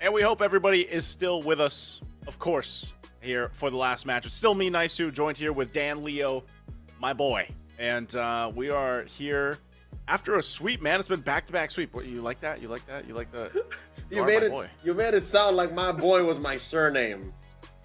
And we hope everybody is still with us, of course, here for the last match. It's still me, Nice2, joined here with Dan, Leo, my boy. And we are here after a sweep, man. It's been back-to-back sweep. What, you like that? You like that? You like that? You made it sound like my boy was my surname.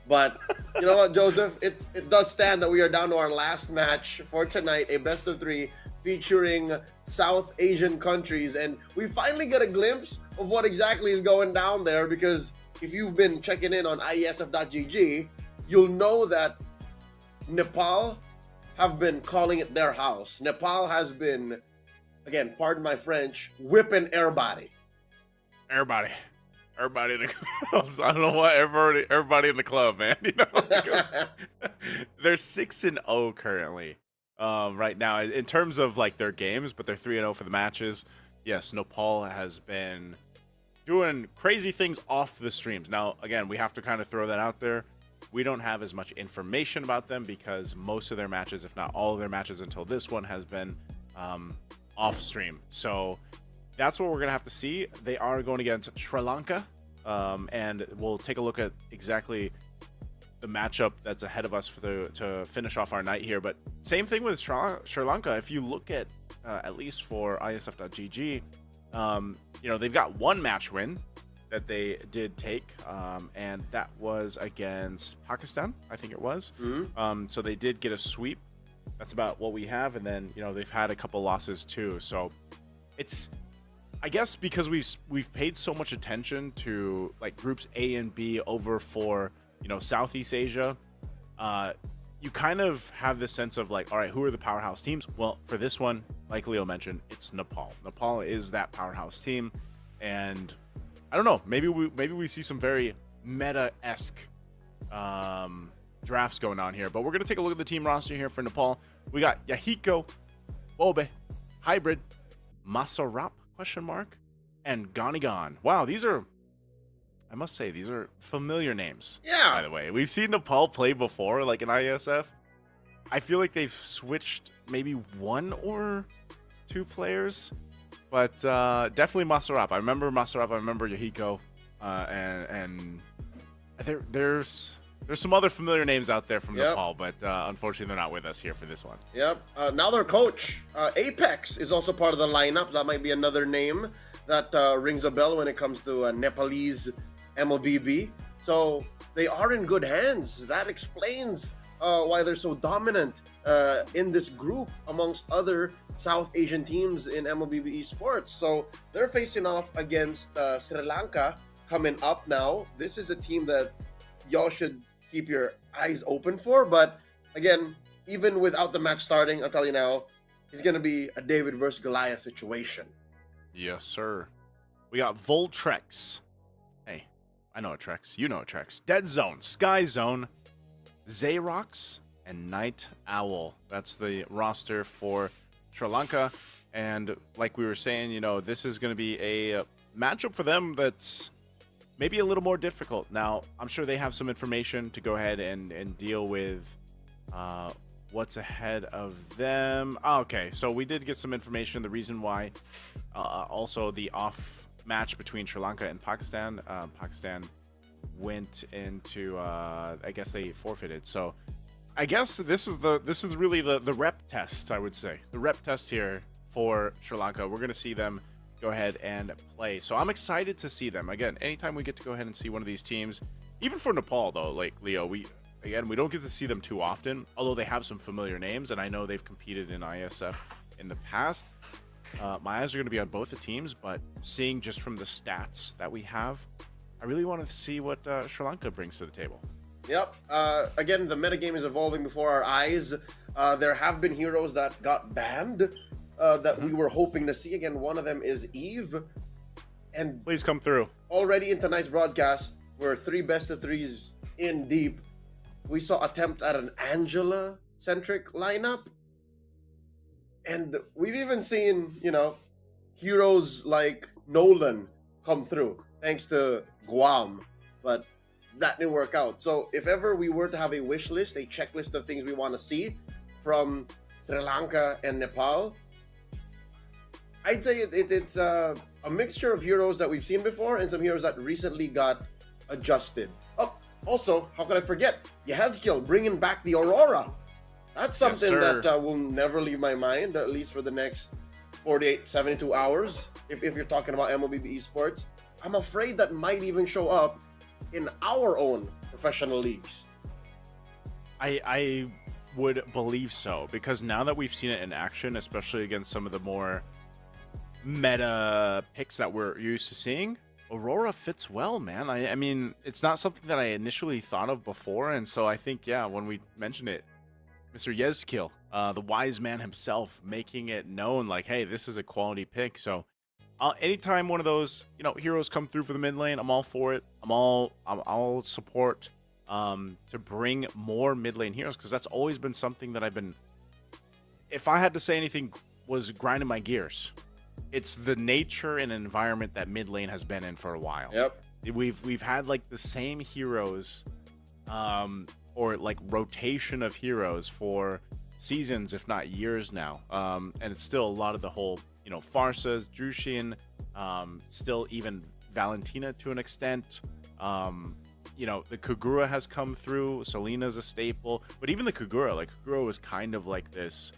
But you know what, Joseph? It does stand that we are down to our last match for tonight, a best of 3 featuring South Asian countries. And we finally get a glimpse of what exactly is going down there, because if you've been checking in on IESF.gg, you'll know that Nepal have been calling it their house. Nepal has been, again, pardon my French, whipping everybody. Everybody in the club. I don't know what everybody in the club, man. You know, because they're 6-0 currently, right now in terms of like their games, but they're 3-0 for the matches. Yes, Nepal has been doing crazy things off the streams. Now, again, we have to kind of throw that out there. We don't have as much information about them because most of their matches, if not all of their matches until this one, has been off stream. So that's what we're going to have to see. They are going against Sri Lanka, and we'll take a look at exactly the matchup that's ahead of us to finish off our night here. But same thing with Sri Lanka. If you look at least for IESF.gg, you know, they've got one match win that they did take, and that was against Pakistan, I think it was. So they did get a sweep. That's about what we have, and then, you know, they've had a couple losses too. So it's, I guess, because we've paid so much attention to like groups A and B over for, you know, Southeast Asia, you kind of have this sense of like, all right, who are the powerhouse teams? Well, for this one, like Leo mentioned, it's Nepal. Nepal is that powerhouse team, and I don't know, maybe we see some very meta-esque drafts going on here. But we're gonna take a look at the team roster here for Nepal. We got Yahiko, Bobe, Hybrid, Masarap ? And Ganigan. Wow, these are, I must say, these are familiar names. Yeah. By the way, we've seen Nepal play before, like in IESF. I feel like they've switched maybe 1 or 2 players, but definitely Masarap. I remember Masarap. I remember Yahiko, and there's some other familiar names out there from Nepal, but unfortunately they're not with us here for this one. Yep. Now their coach, Apex, is also part of the lineup. That might be another name that rings a bell when it comes to Nepalese MLBB. So they are in good hands. That explains why they're so dominant in this group amongst other South Asian teams in MLBB Esports. So they're facing off against Sri Lanka coming up now. This is a team that y'all should keep your eyes open for. But again, even without the match starting, I'll tell you now, it's going to be a David versus Goliath situation. Yes, sir. We got Voltrex. Hey, I know a Trex. You know a Trex. Dead Zone, Sky Zone, Xerox, and Night Owl. That's the roster for Sri Lanka. And like we were saying, you know, this is going to be a matchup for them that's maybe a little more difficult. Now, I'm sure they have some information to go ahead and deal with what's ahead of them. Oh, okay, so we did get some information. The reason why also the off match between Sri Lanka and Pakistan. Pakistan went into, I guess they forfeited. So I guess this is really the rep test, I would say. The rep test here for Sri Lanka. We're going to see them go ahead and play. So I'm excited to see them. Again, anytime we get to go ahead and see one of these teams, even for Nepal though, like Leo, we don't get to see them too often, although they have some familiar names, and I know they've competed in ISF in the past. My eyes are going to be on both the teams, but seeing just from the stats that we have, I really want to see what Sri Lanka brings to the table. Yep. Again, the metagame is evolving before our eyes. There have been heroes that got banned that we were hoping to see. Again, one of them is Eve. And please come through. Already in tonight's broadcast, we're 3 best of 3s in deep. We saw attempts at an Angela-centric lineup. And we've even seen, you know, heroes like Nolan come through, thanks to Guam. But that didn't work out. So if ever we were to have a wish list, a checklist of things we want to see from Sri Lanka and Nepal, I'd say it's a mixture of heroes that we've seen before and some heroes that recently got adjusted. Oh, also, how could I forget? Yehezkiel bringing back the Aurora. That's something Yes, that will never leave my mind, at least for the next 48, 72 hours. If you're talking about MLBB Esports, I'm afraid that might even show up in our own professional leagues. I would believe so, because now that we've seen it in action, especially against some of the more meta picks that we're used to seeing, Aurora fits well, man. I mean, it's not something that I initially thought of before, and so I think, yeah, when we mentioned it, Mr. Yezkiel, the wise man himself, making it known, like, hey, this is a quality pick. So anytime one of those, heroes come through for the mid lane, I'm all for it. I'll support to bring more mid lane heroes, because that's always been something that I've been, if I had to say anything was grinding my gears, it's the nature and environment that mid lane has been in for a while. Yep. We've had like the same heroes, or like rotation of heroes for seasons, if not years now. And it's still a lot of the whole, Farsas, Drushin, still even Valentina to an extent. The Kagura has come through. Selena's a staple, but even the Kagura was kind of like this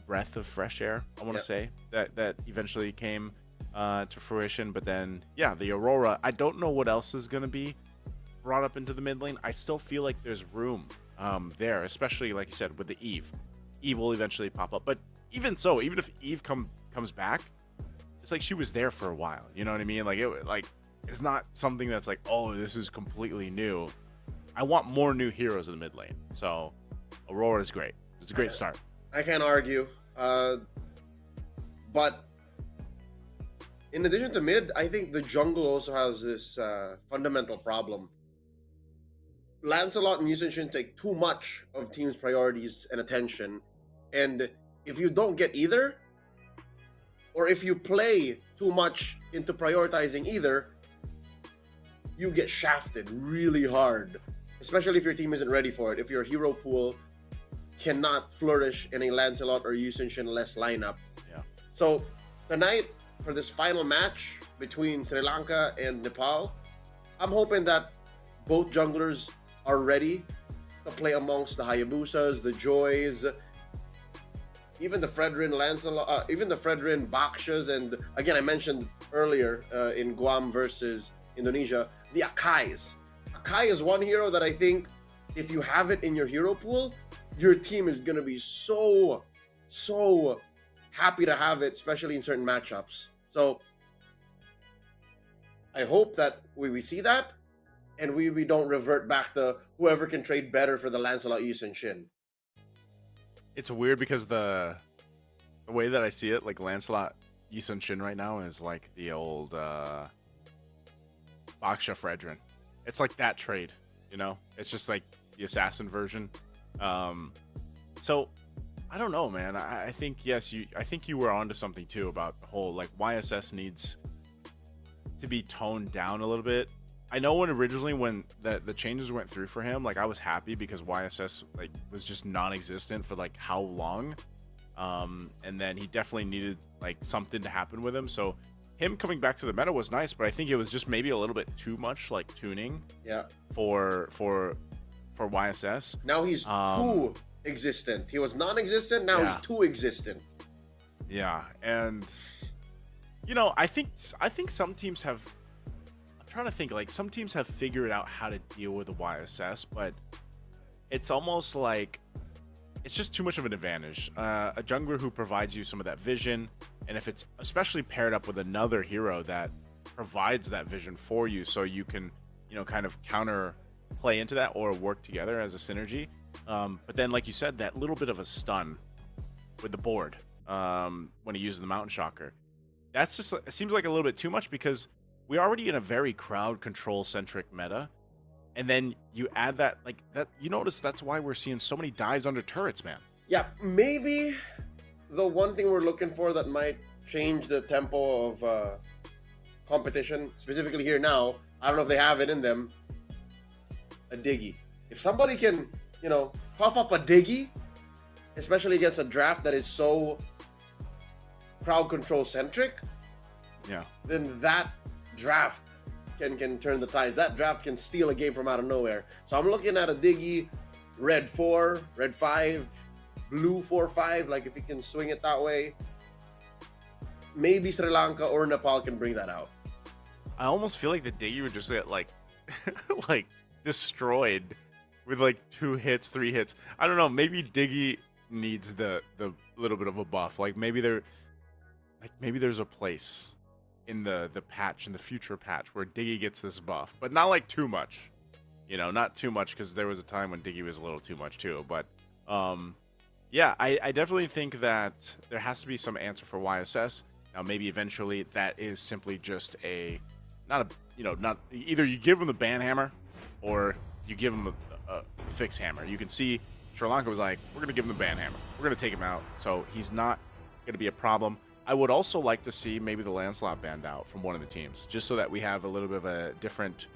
breath of fresh air, I want to say, that eventually came to fruition. But then, yeah, the Aurora, I don't know what else is going to be brought up into the mid lane. I still feel like there's room there, especially like you said with the Eve. Eve will eventually pop up, but even so, even if Eve comes back, it's like she was there for a while. You know what I mean? It's not something that's like, oh, this is completely new. I want more new heroes in the mid lane. So Aurora is great. It's a great start. I can't argue. But in addition to mid, I think the jungle also has this fundamental problem. Lancelot and Yusenshin take too much of team's priorities and attention. And if you don't get either, or if you play too much into prioritizing either, you get shafted really hard. Especially if your team isn't ready for it. If your hero pool cannot flourish in a Lancelot or Yusenshin-less lineup. Yeah. So tonight, for this final match between Sri Lanka and Nepal, I'm hoping that both junglers are ready to play amongst the Hayabusas, the Joys, even the Fredrin Lancelot, even the Fredrin Bakshas, and again, I mentioned earlier in Guam versus Indonesia, the Akais. Akai is one hero that I think if you have it in your hero pool, your team is going to be so happy to have it, especially in certain matchups. So I hope that we see that, and we don't revert back to whoever can trade better for the Lancelot, Yusenshin. It's weird because the way that I see it, like Lancelot Yusenshin right now is like the old Baksha Fredrin. It's like that trade, It's just like the assassin version. So I don't know, man. I think I think you were onto something too about the whole like YSS needs to be toned down a little bit. I know when the changes went through for him, like I was happy because YSS like was just non-existent for like how long, and then he definitely needed like something to happen with him. So him coming back to the meta was nice, but I think it was just maybe a little bit too much like tuning. Yeah. For YSS. Now he's too existent. He was non-existent. Now he's too existent. Yeah, and I think some teams have. I'm trying to think, like some teams have figured out how to deal with the YSS, but it's almost like it's just too much of an advantage. A jungler who provides you some of that vision, and if it's especially paired up with another hero that provides that vision for you, so you can kind of counter play into that or work together as a synergy. But then, like you said, that little bit of a stun with the board when he uses the Mountain Shocker, that's just, it seems like a little bit too much because we're already in a very crowd control centric meta, and then you add that, like that, you notice that's why we're seeing so many dives under turrets, man. Yeah, maybe the one thing we're looking for that might change the tempo of competition, specifically here now, I don't know if they have it in them, a Diggy. If somebody can, puff up a Diggy, especially against a draft that is so crowd control centric, Yeah. then that draft can turn the tides. That draft can steal a game from out of nowhere. So I'm looking at a Diggy red 4, red 5, blue 4-5. Like if he can swing it that way, maybe Sri Lanka or Nepal can bring that out. I almost feel like the Diggy would just get like like destroyed with like 2 hits, 3 hits. I don't know. Maybe Diggy needs the little bit of a buff. Like maybe there's a place in the patch, in the future patch, where Diggy gets this buff, but not like too much. You know, not too much, because there was a time when Diggy was a little too much too. But yeah, I definitely think that there has to be some answer for YSS. Now maybe eventually that is simply just not either you give him the ban hammer or you give him a fix hammer. You can see Sri Lanka was like, we're gonna give him the ban hammer. We're gonna take him out, so he's not gonna be a problem. I would also like to see maybe the Lancelot banned out from one of the teams, just so that we have a little bit of a different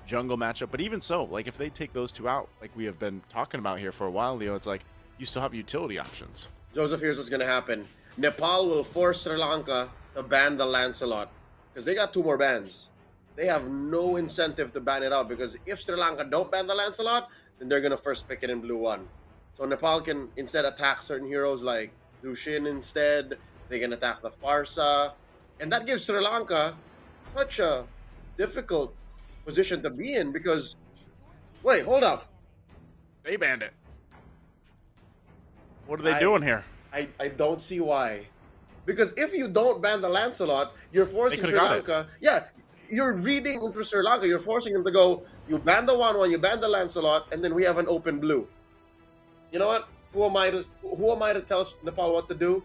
jungle matchup. But even so, like if they take those 2 out, like we have been talking about here for a while, Leo, it's like you still have utility options. Joseph, here's what's going to happen. Nepal will force Sri Lanka to ban the Lancelot because they got 2 more bans. They have no incentive to ban it out, because if Sri Lanka don't ban the Lancelot, then they're going to first pick it in blue 1. So Nepal can instead attack certain heroes like Lushin instead. They can attack the Farsa. And that gives Sri Lanka such a difficult position to be in, because... Wait, hold up. They banned it. What are they doing here? I don't see why. Because if you don't ban the Lancelot, you're forcing Sri Lanka... Yeah, you're reading into Sri Lanka. You're forcing them to go, you ban the 1-1, you ban the Lancelot, and then we have an open blue. You know what? Who am I to tell Nepal what to do?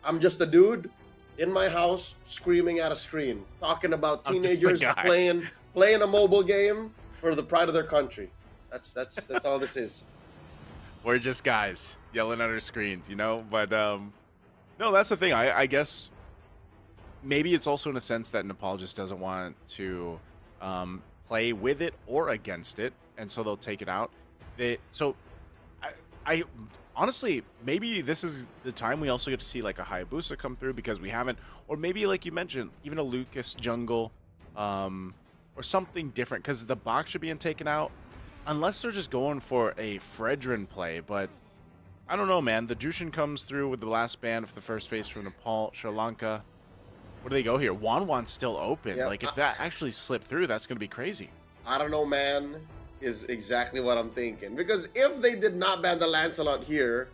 I'm just a dude in my house screaming at a screen, talking about teenagers playing a mobile game for the pride of their country. That's all this is. We're just guys yelling at our screens, you know? But no, that's the thing. I guess maybe it's also in a sense that Nepal just doesn't want to play with it or against it, and so they'll take it out. I honestly, maybe this is the time we also get to see like a Hayabusa come through, because we haven't, or maybe like you mentioned, even a Lucas jungle, or something different, because the box should be taken out, unless they're just going for a Fredrin play. But I don't know, man. The Jushin comes through with the last ban of the first phase from Nepal, Sri Lanka. Where do they go here? Wanwan's still open. Yeah, like if that actually slipped through, that's gonna be crazy. I don't know, man. Is exactly what I'm thinking. Because if they did not ban the Lancelot here,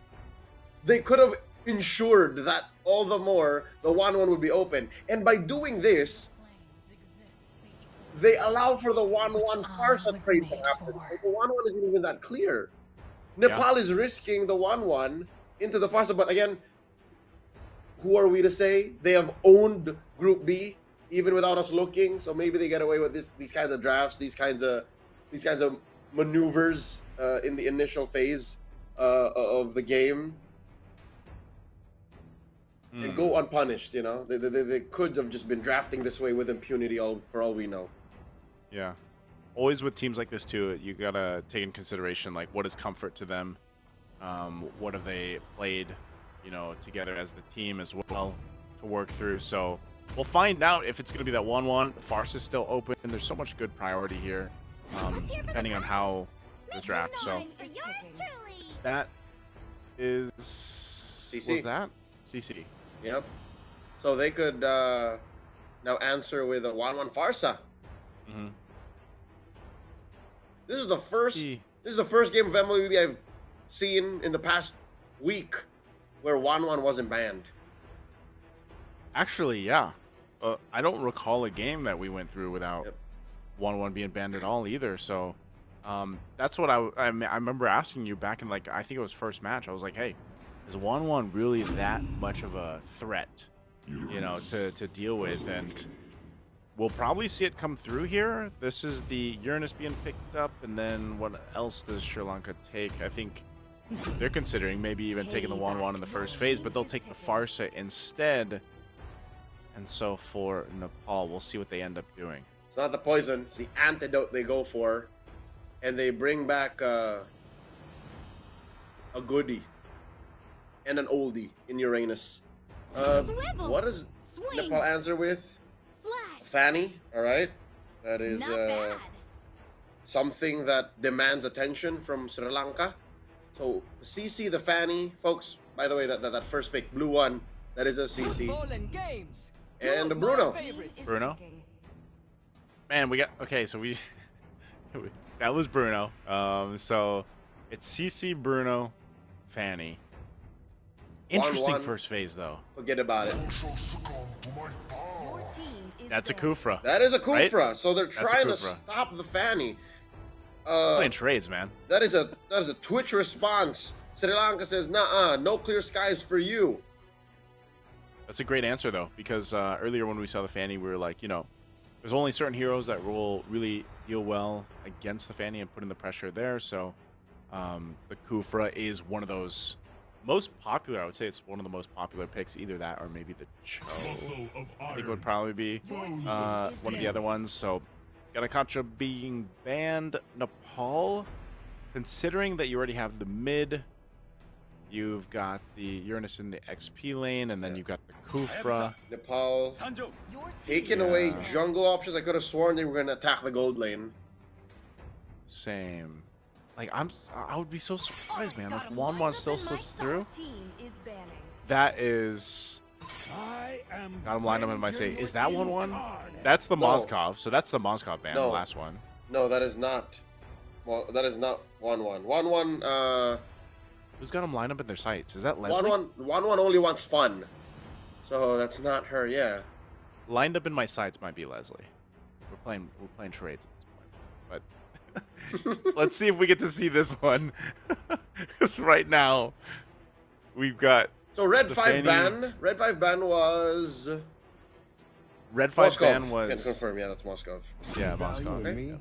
they could have ensured that all the more the 1-1 would be open. And by doing this, they allow for the 1-1 Farsa trade to happen. The 1-1 isn't even that clear. Nepal is risking the 1-1 into the Farsa, but again, who are we to say? They have owned Group B even without us looking, so maybe they get away with these kinds of drafts, these kinds of maneuvers in the initial phase of the game, and go unpunished. You know, they could have just been drafting this way with impunity, for all we know. Yeah, always with teams like this too, you gotta take in consideration like what is comfort to them, what have they played, you know, together as the team as well to work through. So we'll find out if it's gonna be that 1-1. Farce is still open, and there's so much good priority here. Depending on how this draft. So that is CC. Was that CC? Yep. So they could now answer with a 1-1 Farsa. Mm-hmm. This is the first. This is the first game of MLBB I've seen in the past week where 1-1 wasn't banned. Actually, yeah. I don't recall a game that we went through without 1-1 being banned at all either. So that's what I remember asking you back in, like, I think it was first match. I was like, hey, is 1-1 really that much of a threat, you know, to deal with? And we'll probably see it come through here. This is the Uranus being picked up, and then what else does Sri Lanka take? I think they're considering maybe even taking the 1-1 in the first phase, but they'll take the Farsa instead. And so for Nepal, we'll see what they end up doing. It's not the poison, it's the antidote they go for. And they bring back a goodie and an oldie in Uranus. Swivel. What does Swing. Nepal answer with? Slash. Fanny. All right. That is Not bad. something that demands attention from Sri Lanka. So the CC, the Fanny, folks. By the way, that first pick, blue one, that is a CC. And Bruno. Bruno. Man, we got okay. So we that was Bruno. So it's CC, Bruno, Fanny. Interesting 1-1. first phase though. Forget about it. That's a Kufra. That is a Kufra. Right? So they're That's a trying to Kufra. stop the Fanny. Playing trades, man. That is a Twitch response. Sri Lanka says, "Nah, no clear skies for you." That's a great answer though, because earlier when we saw the Fanny, we were like, you know, there's only certain heroes that will really deal well against the Fanny and putting the pressure there. So the Kufra is one of those most popular. I would say it's one of the most popular picks. Either that or maybe the Cho. I think it would probably be one of the other ones. So Ganakancha being banned. Nepal, considering that you already have the mid, you've got the Uranus in the XP lane, and then you've got the Kufra. Nepal taking away jungle options. I could have sworn they were going to attack the gold lane. Same. Like I would be so surprised, man, if Wanwan still slips through. That is. Got him lined up and might say, is that 1-1? That's the No. Moskov. So that's the Moskov ban, No. the last one. No, that is not. Well, that is not 1-1. 1-1. Who's got him lined up in their sights? Is that Leslie? 1-1 only wants fun. So that's not her. Yeah. Lined up in my sights might be Leslie. We're playing trades at this point. But let's see if we get to see this one. Because right now we've got So red the 5 Fanny- ban. Red 5 ban was. Red 5 Moskov. ban Can was confirm. Yeah, that's Moskov. yeah, Moskov. Okay.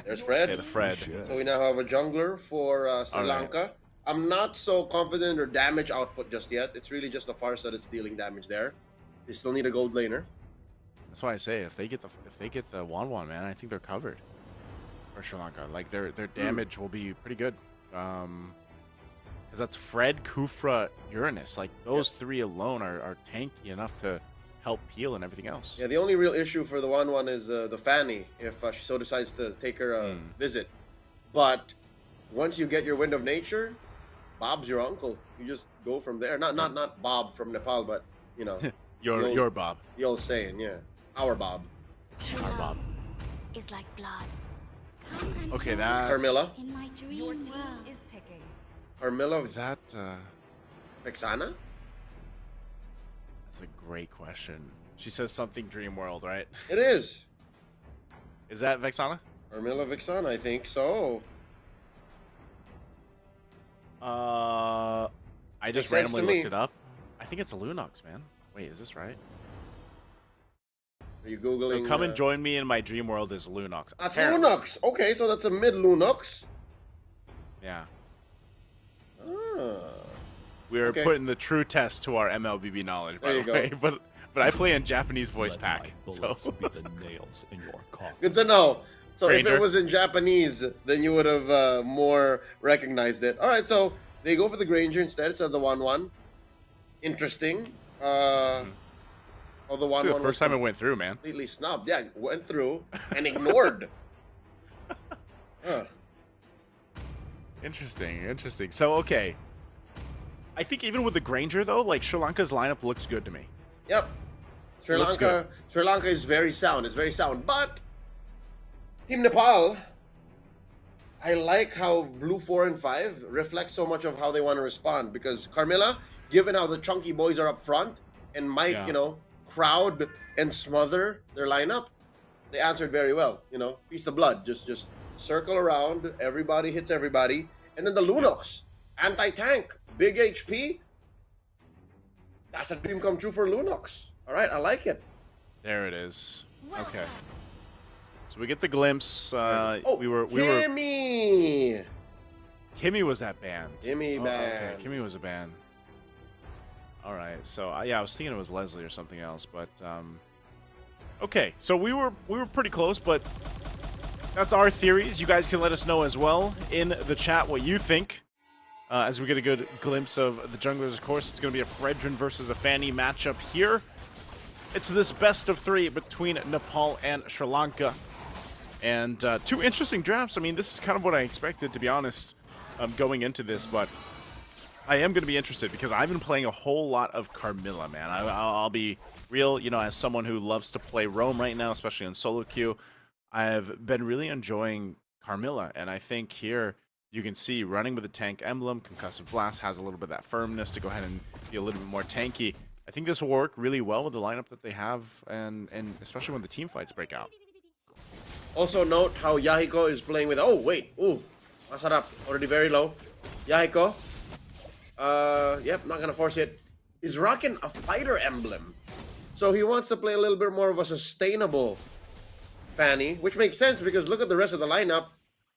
There's Fred. Okay, the Fred. So we now have a jungler for Sri All right. Lanka. I'm not so confident or damage output just yet. It's really just the Farsa that's dealing damage there. They still need a gold laner. That's why I say if they get the Wanwan, man, I think they're covered for Sri Lanka. Like their damage will be pretty good. Because that's Fred, Kufra, Uranus. Like those three alone are tanky enough to help peel and everything else. Yeah, the only real issue for the 1-1 is the Fanny, if she so decides to take her a visit. But once you get your Wind of Nature, Bob's your uncle. You just go from there. Not Bob from Nepal, but you know, Your Bob. the old saying, yeah, our Bob. Our Bob. Is like blood. Okay, It's that Carmilla. In my dream Your team world. is picking. Carmilla is that. Vexana? That's a great question. She says something Dream World, right? It is. Is that Vexana? Carmilla Vexana, I think so. I Makes just sense to randomly me. looked it up. I think it's a Lunox, man. Wait, is this right? Are you googling? So come and join me in my dream world is Lunox. That's Apparently. Lunox. Okay, so that's a mid Lunox. Yeah. Ah. We are Okay. putting the true test to our MLBB knowledge, by There the you way. go. But I play in Japanese voice Let pack. my So bullets be the nails in your coffin. Good to know. So if Ranger. it was in Japanese, then you would have more recognized it. All right, so they go for the Granger instead instead of the 1-1. Interesting. Although this 1-1 is the was first time it went through, man. completely snubbed. Yeah, went through and ignored. Huh. Interesting. So, okay. I think even with the Granger, though, like, Sri Lanka's lineup looks good to me. Yep. Sri Looks Lanka is very sound. It's very sound. But Team Nepal, I like how blue 4 and 5 reflect so much of how they want to respond. Because Carmilla, given how the chunky boys are up front, and Mike, Yeah. Crowd and smother their lineup, they answered very well. Piece of blood. Just circle around. Everybody hits everybody. And then the Lunox, anti-tank, big HP. That's a dream come true for Lunox. All right, I like it. There it is. Well Okay. done. So we get the glimpse. we were Kimmy. Kimmy was that band. Kimmy Oh, band. Okay, Kimmy was a band. All right. So yeah, I was thinking it was Leslie or something else, but okay. So we were pretty close, but that's our theories. You guys can let us know as well in the chat what you think. as we get a good glimpse of the junglers. Of course, it's going to be a Fredrin versus a Fanny matchup here. It's this best of 3 between Nepal and Sri Lanka. And 2 interesting drafts. I mean, this is kind of what I expected, to be honest, going into this. But I am going to be interested because I've been playing a whole lot of Carmilla, man. I'll be real, you know, as someone who loves to play roam right now, especially on solo queue, I've been really enjoying Carmilla. And I think here you can see running with the tank emblem, Concussive Blast has a little bit of that firmness to go ahead and be a little bit more tanky. I think this will work really well with the lineup that they have, and especially when the team fights break out. Also note how Yahiko is playing with... Oh, wait. Ooh. Masarap. Already very low. Yahiko. Yep, not gonna force it. Is rocking a fighter emblem. So he wants to play a little bit more of a sustainable Fanny, which makes sense because look at the rest of the lineup.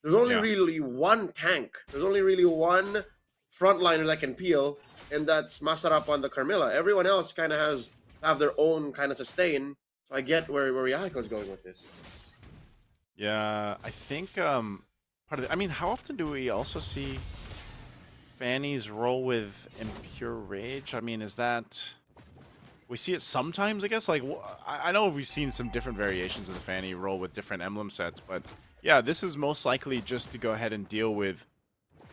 There's only really one tank. There's only really one frontliner that can peel, and that's Masarap on the Carmilla. Everyone else kind of have their own kind of sustain. So I get where Yahiko's going with this. Yeah, I think part of the, I mean, how often do we also see Fanny's roll with Impure Rage? I mean, is that... We see it sometimes, I guess. Like, I know we've seen some different variations of the Fanny roll with different emblem sets, but yeah, this is most likely just to go ahead and deal with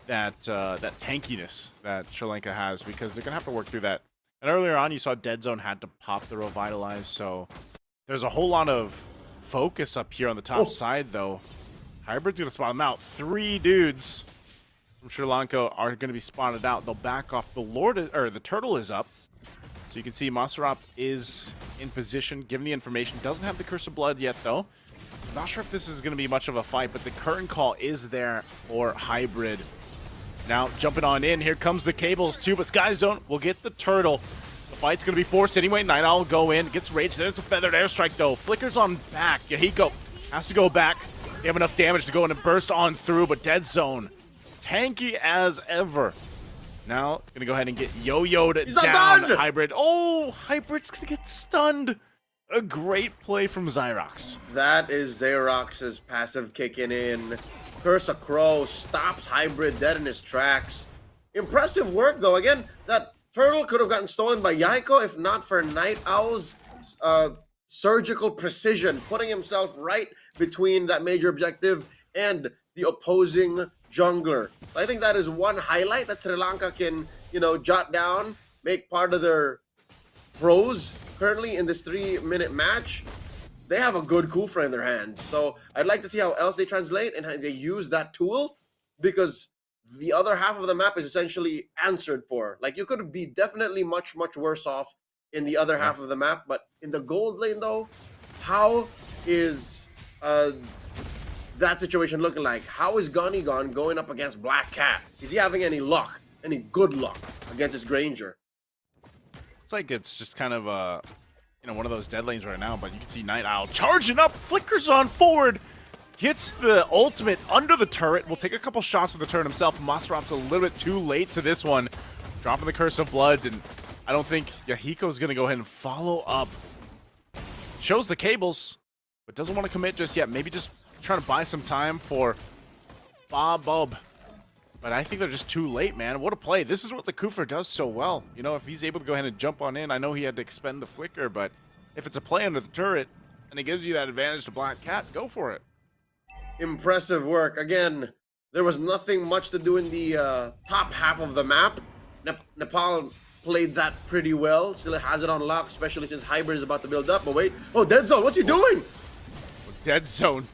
that that tankiness that Sri Lanka has, because they're gonna have to work through that. And earlier on, you saw Dead Zone had to pop the Revitalize, so there's a whole lot of focus up here on the top side, though. Hybrid's gonna spot him out. 3 dudes from Sri Lanka are gonna be spotted out. They'll back off. The turtle is up. So you can see Masarap is in position, given the information. Doesn't have the Curse of Blood yet, though. I'm not sure if this is going to be much of a fight, but the curtain call is there for Hybrid. Now, jumping on in. Here comes the cables, too, but Sky Zone will get the turtle. The fight's going to be forced anyway. Night Owl will go in. Gets raged. There's a feathered airstrike, though. Flickers on back. Yahiko has to go back. They have enough damage to go in and burst on through, but Dead Zone, tanky as ever. Now, gonna go ahead and get yo-yo'd down. Hybrid. Oh, Hybrid's gonna get stunned. A great play from Xyrox. That is Xyrox's passive kicking in. Curse of Crow stops Hybrid dead in his tracks. Impressive work, though. Again, that turtle could have gotten stolen by Yahiko if not for Night Owl's surgical precision, putting himself right between that major objective and the opposing jungler. I think that is one highlight that Sri Lanka can, you know, jot down, make part of their pros currently in this 3-minute match. They have a good Kufra in their hands. So I'd like to see how else they translate and how they use that tool, because the other half of the map is essentially answered for. Like, you could be definitely much, much worse off in the other half of the map, but in the gold lane, though, how is that situation looking like? How is Gonny going up against Black Cat? Is he having any luck, any good luck against his Granger? It's like it's just kind of one of those dead lanes right now, but you can see Night Owl charging up, flickers on forward, hits the ultimate under the turret, will take a couple shots with the turret himself. Masarap's a little bit too late to this one, dropping the Curse of Blood, and I don't think Yahiko's going to go ahead and follow up. Shows the cables, but doesn't want to commit just yet. Maybe just trying to buy some time for Bob. But I think they're just too late, man. What a play. This is what the Kufra does so well. You know, if he's able to go ahead and jump on in, I know he had to expend the flicker, but if it's a play under the turret and it gives you that advantage to Black Cat, go for it. Impressive work. Again, there was nothing much to do in the top half of the map. Nepal played that pretty well. Still has it on lock, especially since Hybrid is about to build up. But wait. Oh, Dead Zone. What's he doing? Dead Zone.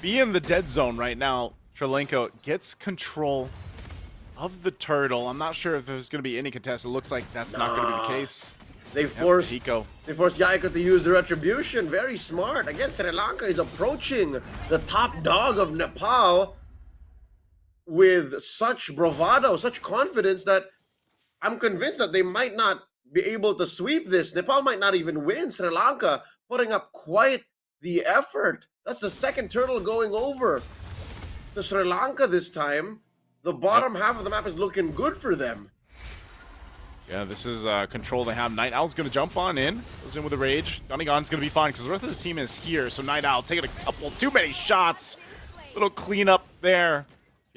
Be in the Dead Zone right now. Sri Lanka gets control of the turtle. I'm not sure if there's going to be any contest. It looks like that's not going to be the case. They forced Yahiko to use the retribution. Very smart. Again, Sri Lanka is approaching the top dog of Nepal with such bravado, such confidence that I'm convinced that they might not be able to sweep this. Nepal might not even win. Sri Lanka putting up quite the effort. That's the second turtle going over to Sri Lanka this time. The bottom half of the map is looking good for them. Yeah, this is control they have. Night Owl's going to jump on in. Goes in with a rage. Donnigon's going to be fine because the rest of the team is here. So Night Owl taking a couple too many shots. Little cleanup there.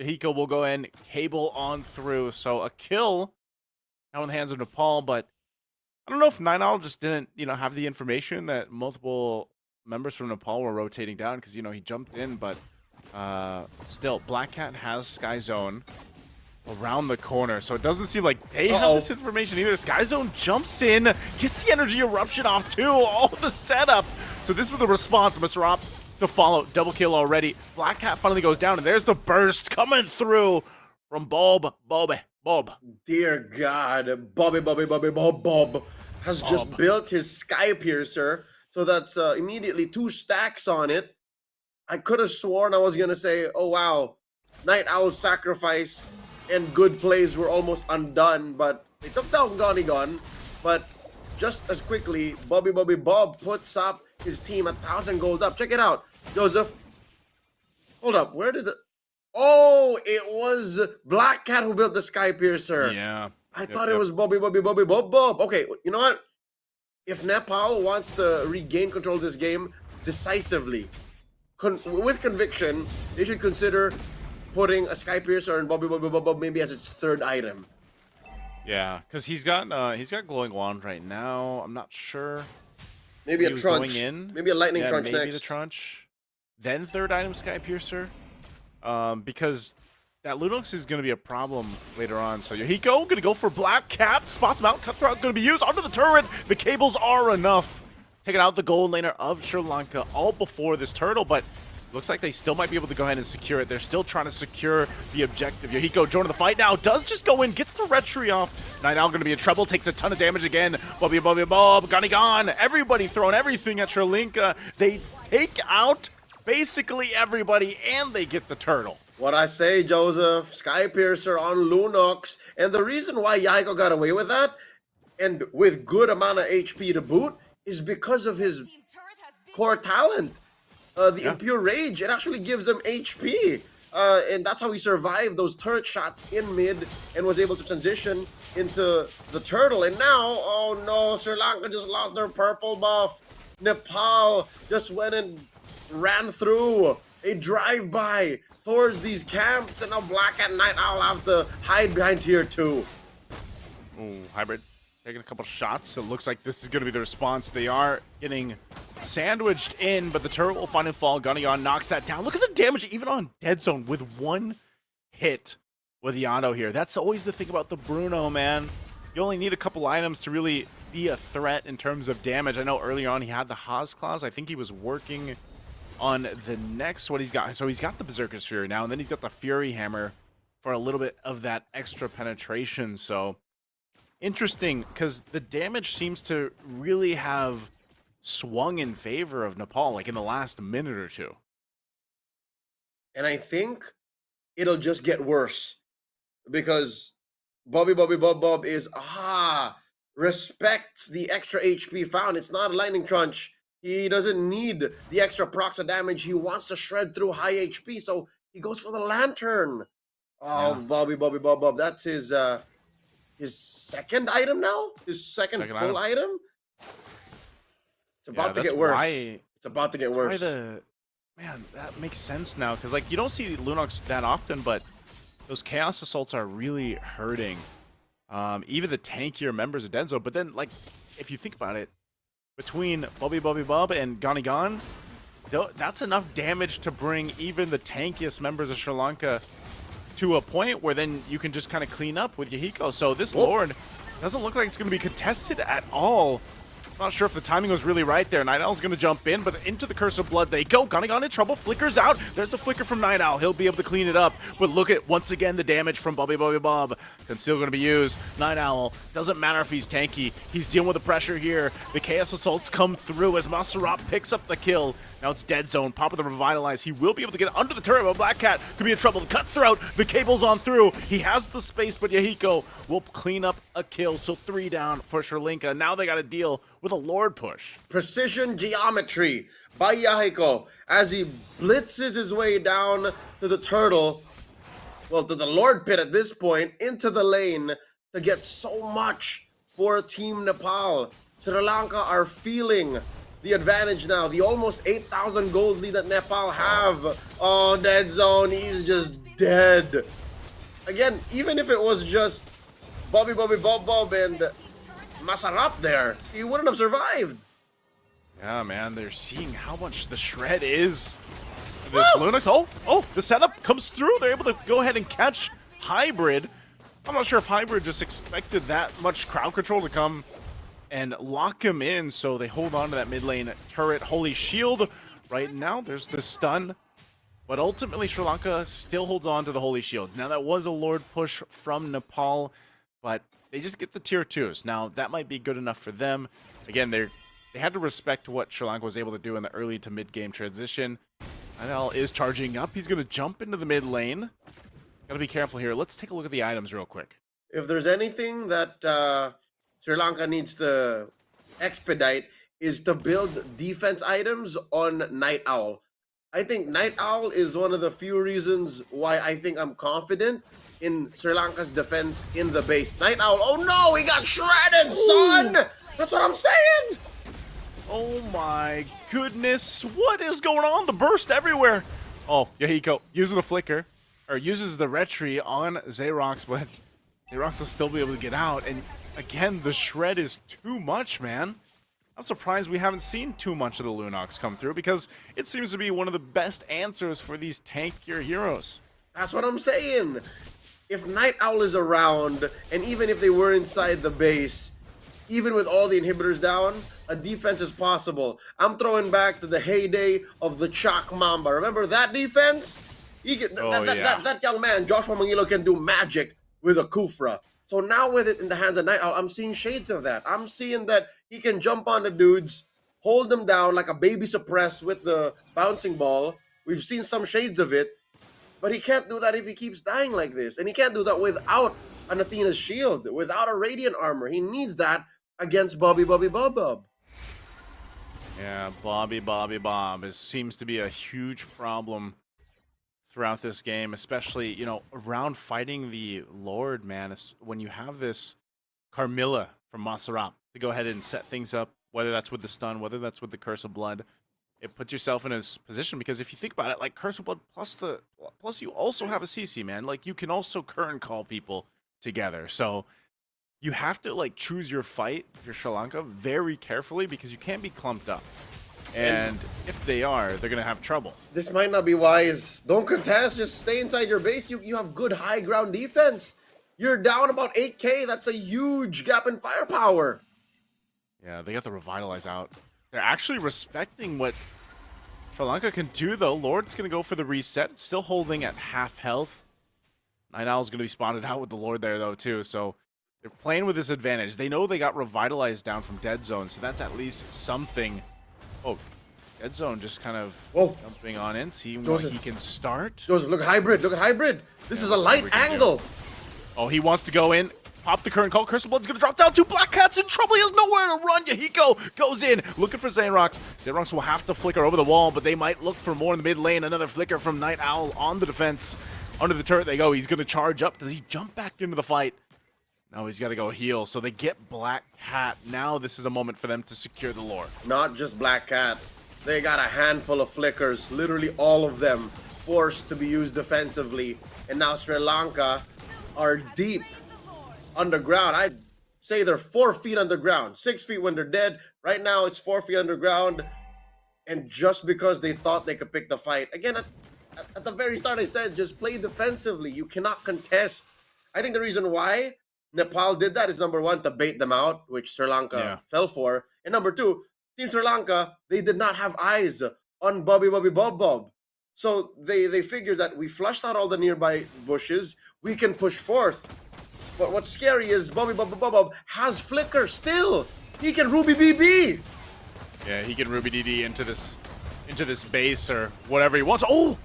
Yahiko will go in, cable on through. So a kill now in the hands of Nepal, but I don't know if 9Owl just didn't, have the information that multiple members from Nepal were rotating down because, he jumped in, but still, Black Cat has Sky Zone around the corner, so it doesn't seem like they have this information either. Sky Zone jumps in, gets the energy eruption off too, all the setup. So this is the response, Mr. Op to follow, double kill already. Black Cat finally goes down, and there's the burst coming through from Bob. Dear God, Bob has just built his Sky Piercer, so that's immediately 2 stacks on it. I could have sworn I was gonna say, oh wow, Night Owl's sacrifice and good plays were almost undone, but they took down Gonigon. But just as quickly, Bob puts up his team 1,000 gold up. Check it out, Joseph. Hold up, where did the... Oh, it was Black Cat who built the Sky Piercer. Yeah. I thought it was Bob. Okay, you know what? If Nepal wants to regain control of this game decisively, with conviction, they should consider putting a Sky Piercer and Bob maybe as its 3rd item. Yeah, because he's got glowing wand right now. I'm not sure. Maybe a Trunch. Going in. Maybe a lightning Trunch maybe next. The Trunch. Then 3rd item Sky Piercer. Because that Lunox is going to be a problem later on. So Yahiko going to go for Black Cat. Spots him out. Cutthroat going to be used onto the turret. The cables are enough. Taking out the gold laner of Sri Lanka all before this turtle, but looks like they still might be able to go ahead and secure it. They're still trying to secure the objective. Yahiko joining the fight now. Does just go in. Gets the retry off. Night Owl going to be in trouble. Takes a ton of damage again. Bob. Gonigon. Everybody throwing everything at Sri Lanka. They take out basically everybody, and they get the turtle. What I say, Joseph, Sky Piercer on Lunox, and the reason why Yahiko got away with that, and with good amount of HP to boot, is because of his core talent. The Impure Rage, it actually gives him HP, and that's how he survived those turret shots in mid and was able to transition into the turtle. And now, oh no, Sri Lanka just lost their purple buff. Nepal just went and ran through a drive-by towards these camps, and now Black Cat and Night Owl have to hide behind tier 2. Ooh, Hybrid taking a couple shots. It looks like this is going to be the response. They are getting sandwiched in, but the turret will finally fall. Gonigon knocks that down. Look at the damage even on Dead Zone with 1 hit with the auto here. That's always the thing about the Bruno, man. You only need a couple items to really be a threat in terms of damage. I know early on he had the Haas Claws. I think he was working on the next what he's got. So he's got the Berserker's Fury now, and then he's got the Fury Hammer for a little bit of that extra penetration. So interesting, because the damage seems to really have swung in favor of Nepal, like in the last minute or two. And I think it'll just get worse, because Bob is, respects the extra HP found. It's not a Lightning Crunch. He doesn't need the extra procs of damage. He wants to shred through high HP, so he goes for the Lantern. Oh, yeah. Bob. That's his 2nd item now? His second full item? It's about to get worse. It's about to get worse. Man, that makes sense now, because like you don't see Lunox that often, but those Chaos Assaults are really hurting. Even the tankier members of Denzo. But then, like, if you think about it, between Bob and Gonigon, that's enough damage to bring even the tankiest members of Sri Lanka to a point where then you can just kind of clean up with Yahiko. So this Lord doesn't look like it's going to be contested at all. Not sure if the timing was really right there. Night Owl's going to jump in, but into the Curse of Blood they go. Gonigon in trouble, flickers out. There's a flicker from Night Owl. He'll be able to clean it up. But look at, once again, the damage from Bob. Conceal going to be used. Night Owl, doesn't matter if he's tanky. He's dealing with the pressure here. The Chaos Assaults come through as Maserop picks up the kill. Now it's Dead Zone. Pop with the Revitalize. He will be able to get under the turret, but Black Cat could be in trouble. Cutthroat, the cable's on through. He has the space, but Yahiko will clean up a kill. So 3 down for Sri Lanka. Now they got to deal with a Lord push. Precision geometry by Yahiko as he blitzes his way down to the turtle. Well, to the Lord pit at this point, into the lane to get so much for Team Nepal. Sri Lanka are feeling the advantage now. The almost 8,000 gold lead that Nepal have. Oh, Dead Zone, he's just dead. Again, even if it was just Bobby Bob and Masarap there, he wouldn't have survived. Yeah, man, they're seeing how much the shred is. This Lunox, oh, the setup comes through. They're able to go ahead and catch Hybrid. I'm not sure if Hybrid just expected that much crowd control to come and lock him in, so they hold on to that mid lane turret. Holy Shield right now, there's the stun, but ultimately Sri Lanka still holds on to the Holy Shield. Now that was a Lord push from Nepal, but they just get the tier 2s. Now that might be good enough for them. Again, they had to respect what Sri Lanka was able to do in the early to mid game transition. INL is charging up. He's going to jump into the mid lane. Got to be careful here. Let's take a look at the items real quick. If there's anything that Sri Lanka needs to expedite is to build defense items on Night Owl. I think Night Owl is one of the few reasons why I think I'm confident in Sri Lanka's defense in the base. Night Owl, oh no, he got shredded, son! That's what I'm saying! Oh my goodness, what is going on? The burst everywhere. Oh, Yahiko using the flicker, or uses the retry on Xerox, but Xerox will still be able to get out. And again, the shred is too much, man. I'm surprised we haven't seen too much of the Lunox come through, because it seems to be one of the best answers for these tankier heroes. That's what I'm saying. If Night Owl is around, and even if they were inside the base, even with all the inhibitors down, a defense is possible. I'm throwing back to the heyday of the Chak Mamba. Remember that defense? He can, that young man, Joshua Mangilo, can do magic with a Kufra. So now with it in the hands of Night Owl, I'm seeing shades of that. I'm seeing that he can jump on the dudes, hold them down like a baby suppress with the bouncing ball. We've seen some shades of it, but he can't do that if he keeps dying like this. And he can't do that without an Athena's shield, without a Radiant armor. He needs that against Bobby Bob. Yeah, Bobby Bob seems to be a huge problem throughout this game, especially, you know, around fighting the Lord, man. It's when you have this Carmilla from Masarap to go ahead and set things up, whether that's with the stun, whether that's with the Curse of Blood, it puts yourself in a position, because if you think about it, like Curse of Blood plus you also have a CC, man. Like, you can also current call people together. So you have to, like, choose your fight, if you're Sri Lanka, very carefully, because you can't be clumped up. And if they are, they're going to have trouble. This might not be wise. Don't contest. Just stay inside your base. You have good high ground defense. You're down about 8K. That's a huge gap in firepower. Yeah, they got the Revitalize out. They're actually respecting what Sri Lanka can do, though. Lord's going to go for the reset. Still holding at half health. Night Owl's going to be spotted out with the Lord there, though, too. So they're playing with this advantage. They know they got Revitalized down from Dead Zone, so that's at least something. Oh, Dead Zone just kind of jumping on in, seeing what he can start. Joseph, look at Hybrid. Look at Hybrid. This is a light angle. Oh, he wants to go in. Pop the current call. Curse of Blood's going to drop down. 2 Black Cats in trouble. He has nowhere to run. Yahiko goes in, looking for Xerox. Xerox will have to flicker over the wall, but they might look for more in the mid lane. Another flicker from Night Owl on the defense. Under the turret they go. He's going to charge up. Does he jump back into the fight? No, he's got to go heal. So they get Black Cat. Now this is a moment for them to secure the lore. Not just Black Cat. They got a handful of flickers, literally all of them forced to be used defensively. And now Sri Lanka are deep underground. I'd say they're 4 feet underground, 6 feet when they're dead. Right now it's 4 feet underground. And just because they thought they could pick the fight. Again, at the very start I said, just play defensively. You cannot contest. I think the reason why Nepal did that is, number one, to bait them out, which Sri Lanka fell for. And number two, Team Sri Lanka, they did not have eyes on Bobby Bob. So they figured that we flushed out all the nearby bushes, we can push forth. But what's scary is Bobby Bob has flicker still. He can Ruby BB. Yeah, he can Ruby DD into this base or whatever he wants. Oh!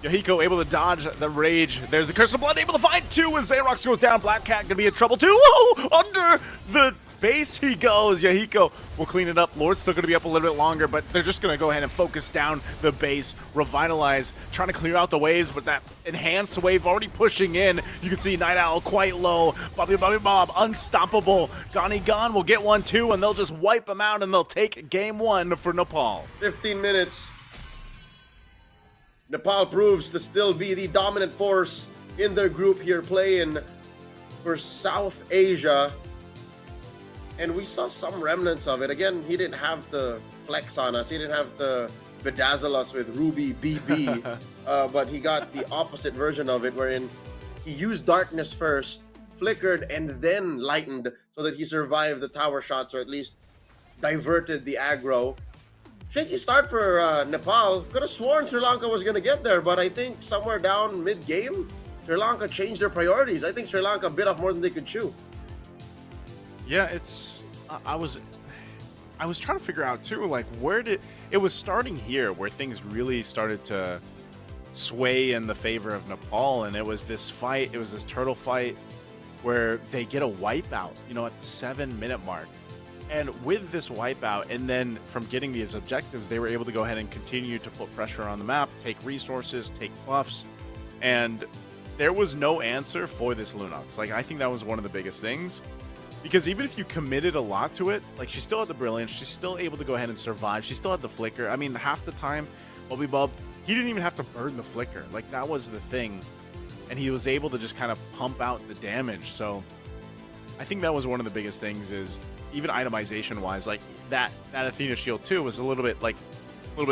Yahiko able to dodge the rage. There's the Curse of Blood, able to find 2 as Xerox goes down. Black Cat gonna be in trouble too. Oh! Under the base he goes. Yahiko will clean it up. Lord's still gonna be up a little bit longer, but they're just gonna go ahead and focus down the base. Revitalize, trying to clear out the waves, but that enhanced wave already pushing in. You can see Night Owl quite low. Bobby Bob, unstoppable. Gon will get 1 too, and they'll just wipe him out, and they'll take game 1 for Nepal. 15 minutes. Nepal proves to still be the dominant force in their group here, playing for South Asia. And we saw some remnants of it. Again, he didn't have to flex on us. He didn't have to bedazzle us with Ruby BB. But he got the opposite version of it, wherein he used darkness first, flickered, and then lightened so that he survived the tower shots, or at least diverted the aggro. Shaky start for Nepal. Could have sworn Sri Lanka was going to get there, but I think somewhere down mid-game, Sri Lanka changed their priorities. I think Sri Lanka bit off more than they could chew. Yeah, it's I was trying to figure out too, like, where did it was starting here where things really started to sway in the favor of Nepal, and it was this turtle fight where they get a wipeout, you know, at the 7-minute mark. And with this wipeout, and then from getting these objectives, they were able to go ahead and continue to put pressure on the map, take resources, take buffs, and there was no answer for this Lunox. Like, I think that was one of the biggest things, because even if you committed a lot to it, like, she still had the brilliance, she's still able to go ahead and survive, she still had the flicker. I mean, half the time, Bobby Bob, he didn't even have to burn the flicker. Like, that was the thing, and he was able to just kind of pump out the damage. So I think that was one of the biggest things, is even itemization wise, like that Athena shield too was a little bit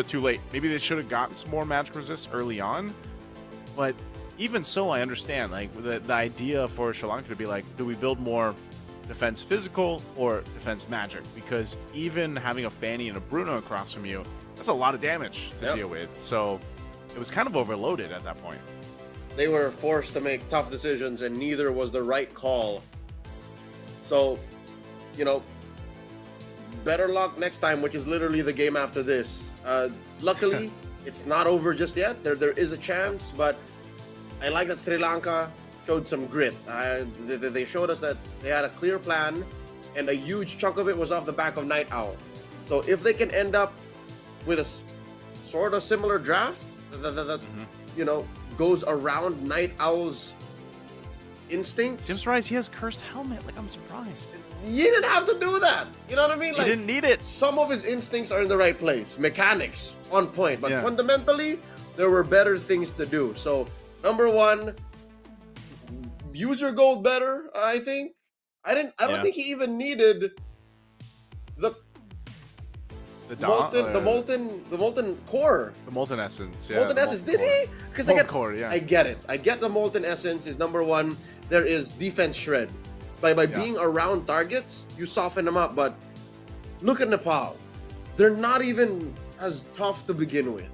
too late. Maybe they should have gotten some more magic resist early on, but even so, I understand like the idea for Sri Lanka to be like, do we build more defense physical or defense magic? Because even having a Fanny and a Bruno across from you, that's a lot of damage to deal with. So it was kind of overloaded at that point. They were forced to make tough decisions, and neither was the right call. So, you know, better luck next time, which is literally the game after this. Luckily, it's not over just yet. There is a chance, but I like that Sri Lanka showed some grit. They showed us that they had a clear plan, and a huge chunk of it was off the back of Night Owl. So if they can end up with a sort of similar draft that you know, goes around Night Owl's instincts. I'm surprised he has cursed helmet. Like, I'm surprised. You didn't have to do that. You know what I mean? Like, he didn't need it. Some of his instincts are in the right place. Mechanics on point. But fundamentally, there were better things to do. So, number one, use your gold better, I think. I don't think he even needed the molten core. The molten essence, Molten essence, did he? Because I get it. I get the molten essence is number one. There is defense shred. By being around targets, you soften them up. But look at Nepal. They're not even as tough to begin with.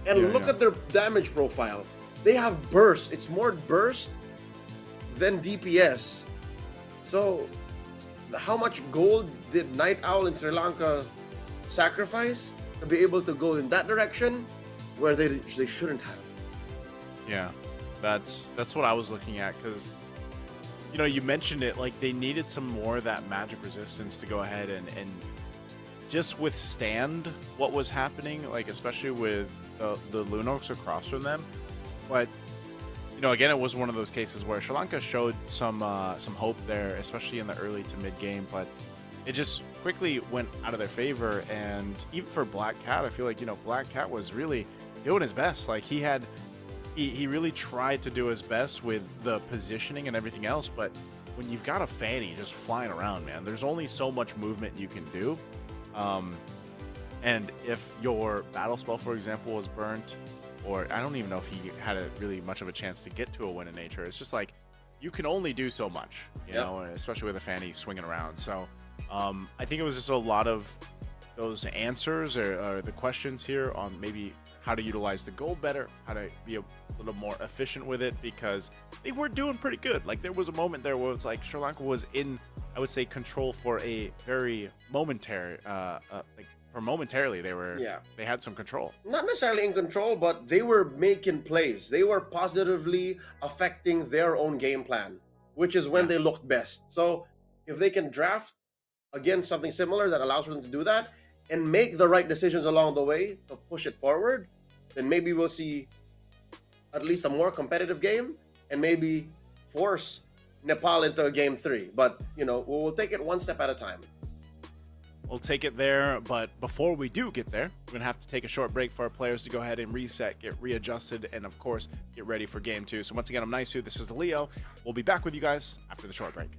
And look at their damage profile. They have burst. It's more burst than DPS. So, how much gold did Night Owl in Sri Lanka sacrifice to be able to go in that direction where they shouldn't have? Yeah, that's what I was looking at, because, you know, you mentioned it, like, they needed some more of that magic resistance to go ahead and just withstand what was happening, like, especially with the Lunox across from them. But, you know, again, it was one of those cases where Sri Lanka showed some hope there, especially in the early to mid game, but it just quickly went out of their favor. And even for Black Cat, I feel like, you know, Black Cat was really doing his best. Like, he really tried to do his best with the positioning and everything else, but when you've got a Fanny just flying around, man, there's only so much movement you can do. And if your battle spell, for example, was burnt, or I don't even know if he had really much of a chance to get to a win in nature, it's just like, you can only do so much, you know, especially with a Fanny swinging around. So I think it was just a lot of those answers or the questions here on maybe how to utilize the gold better, how to be a little more efficient with it, because they were doing pretty good. Like, there was a moment there where it's like Sri Lanka was in, I would say, control for a very momentary, momentarily they had some control. Not necessarily in control, but they were making plays. They were positively affecting their own game plan, which is when they looked best. So if they can draft, again, something similar that allows them to do that, and make the right decisions along the way to push it forward, then maybe we'll see at least a more competitive game, and maybe force Nepal into a game 3. But, you know, we'll take it one step at a time. we'll take it there. But before we do get there, we're going to have to take a short break for our players to go ahead and reset, get readjusted, and of course, get ready for game 2. So once again, I'm Naisu. This is the Leo. We'll be back with you guys after the short break.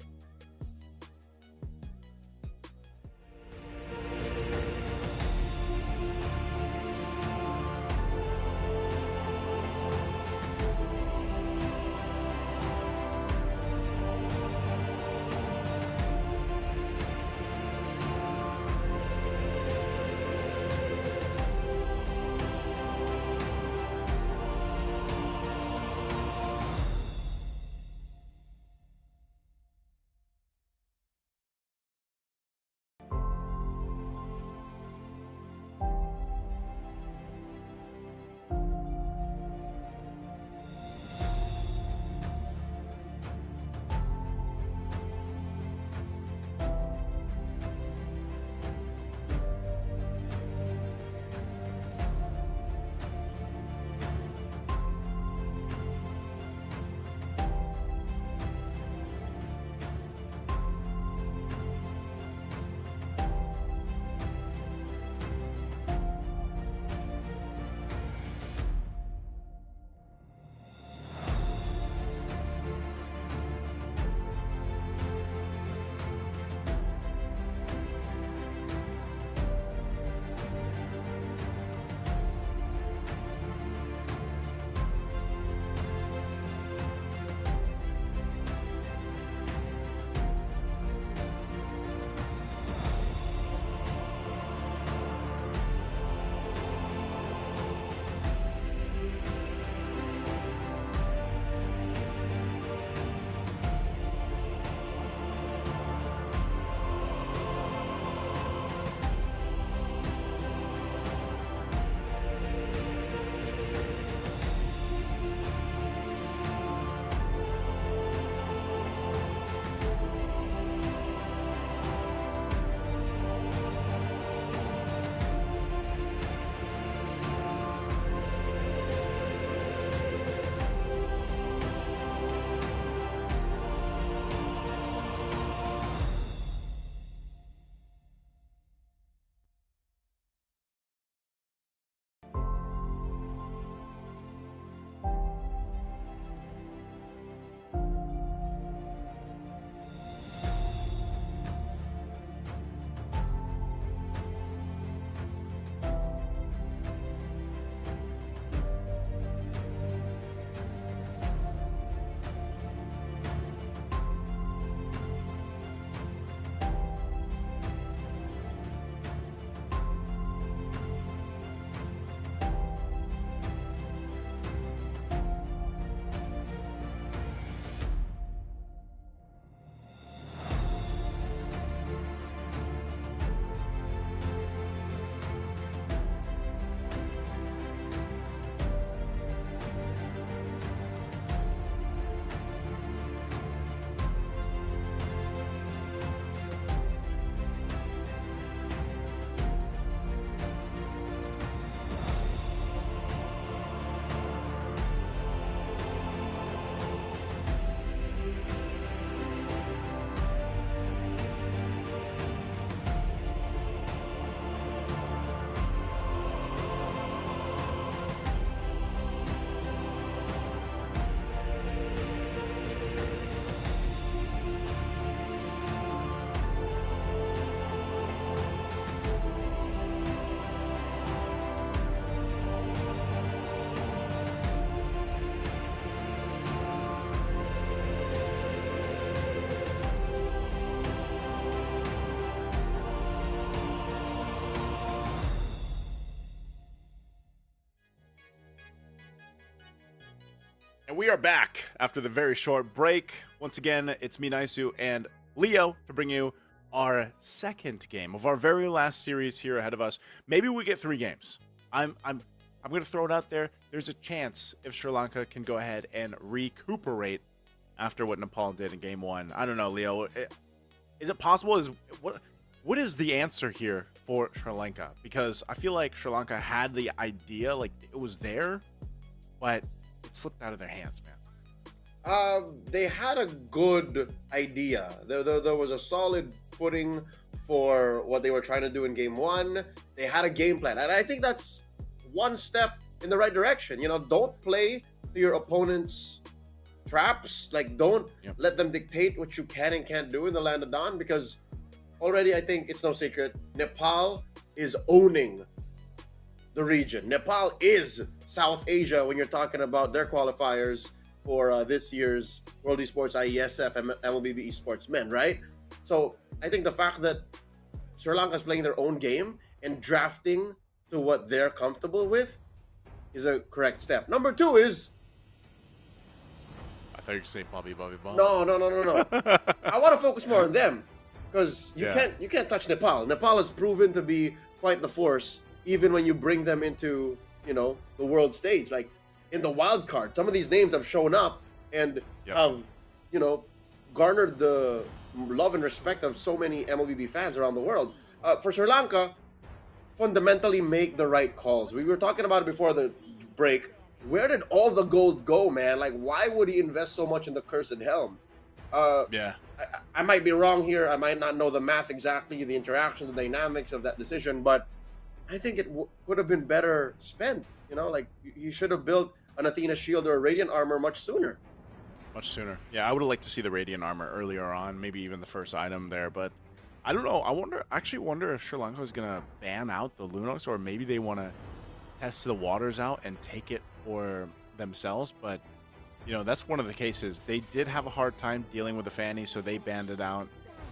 And we are back after the very short break. Once again, it's me, Naisu, and Leo to bring you our second game of our very last series here ahead of us. Maybe we get 3 games. I'm going to throw it out there. There's a chance if Sri Lanka can go ahead and recuperate after what Nepal did in game 1. I don't know, Leo. Is it possible? What is the answer here for Sri Lanka? Because I feel like Sri Lanka had the idea, like it was there, but it slipped out of their hands, man. They had a good idea. There was a solid footing for what they were trying to do in game one. They had a game plan, and I think that's one step in the right direction. You know, don't play to your opponent's traps. Like, don't let them dictate what you can and can't do in the land of Dawn, because already I think it's no secret, Nepal is owning the region. Nepal is South Asia when you're talking about their qualifiers for this year's World Esports IESF MLBB Esports Men, right? So I think the fact that Sri Lanka is playing their own game and drafting to what they're comfortable with is a correct step. Number two is... I thought you were saying Bobby. No. I want to focus more on them, because you can't touch Nepal. Nepal has proven to be quite the force, even when you bring them into, you know, the world stage. Like in the wild card, some of these names have shown up and have, you know, garnered the love and respect of so many MLBB fans around the world. For Sri Lanka, fundamentally make the right calls. We were talking about it before the break. Where did all the gold go, man? Like, why would he invest so much in the Cursed Helm? I might be wrong here. I might not know the math exactly, the interaction, the dynamics of that decision, but I think it could have been better spent. You know, like, you should have built an Athena shield or a Radiant armor much sooner. Much sooner. Yeah, I would have liked to see the Radiant armor earlier on, maybe even the first item there, but I don't know. I actually wonder if Sri Lanka is going to ban out the Lunox, or maybe they want to test the waters out and take it for themselves. But, you know, that's one of the cases. They did have a hard time dealing with the Fanny, so they banned it out.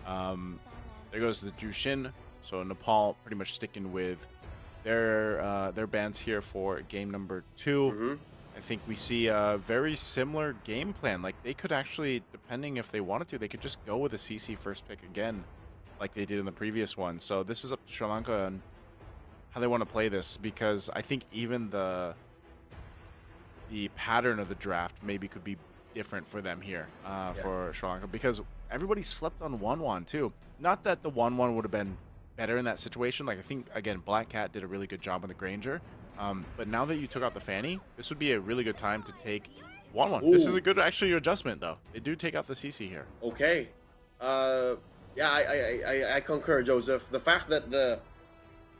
There goes the Jushin. So Nepal pretty much sticking with their bans here for game number 2. I think we see a very similar game plan. Like, they could actually, depending if they wanted to, they could just go with a CC first pick again, like they did in the previous one. So this is up to Sri Lanka and how they want to play this, because I think even the pattern of the draft maybe could be different for them here for Sri Lanka, because everybody slept on 1-1 too. Not that the 1-1 would have been better in that situation. Like, I think, again, Black Cat did a really good job on the Granger. But now that you took out the Fanny, this would be a really good time to take 1-1. This is a good, actually, adjustment, though. They do take out the CC here. Okay. Yeah, I concur, Joseph. The fact that the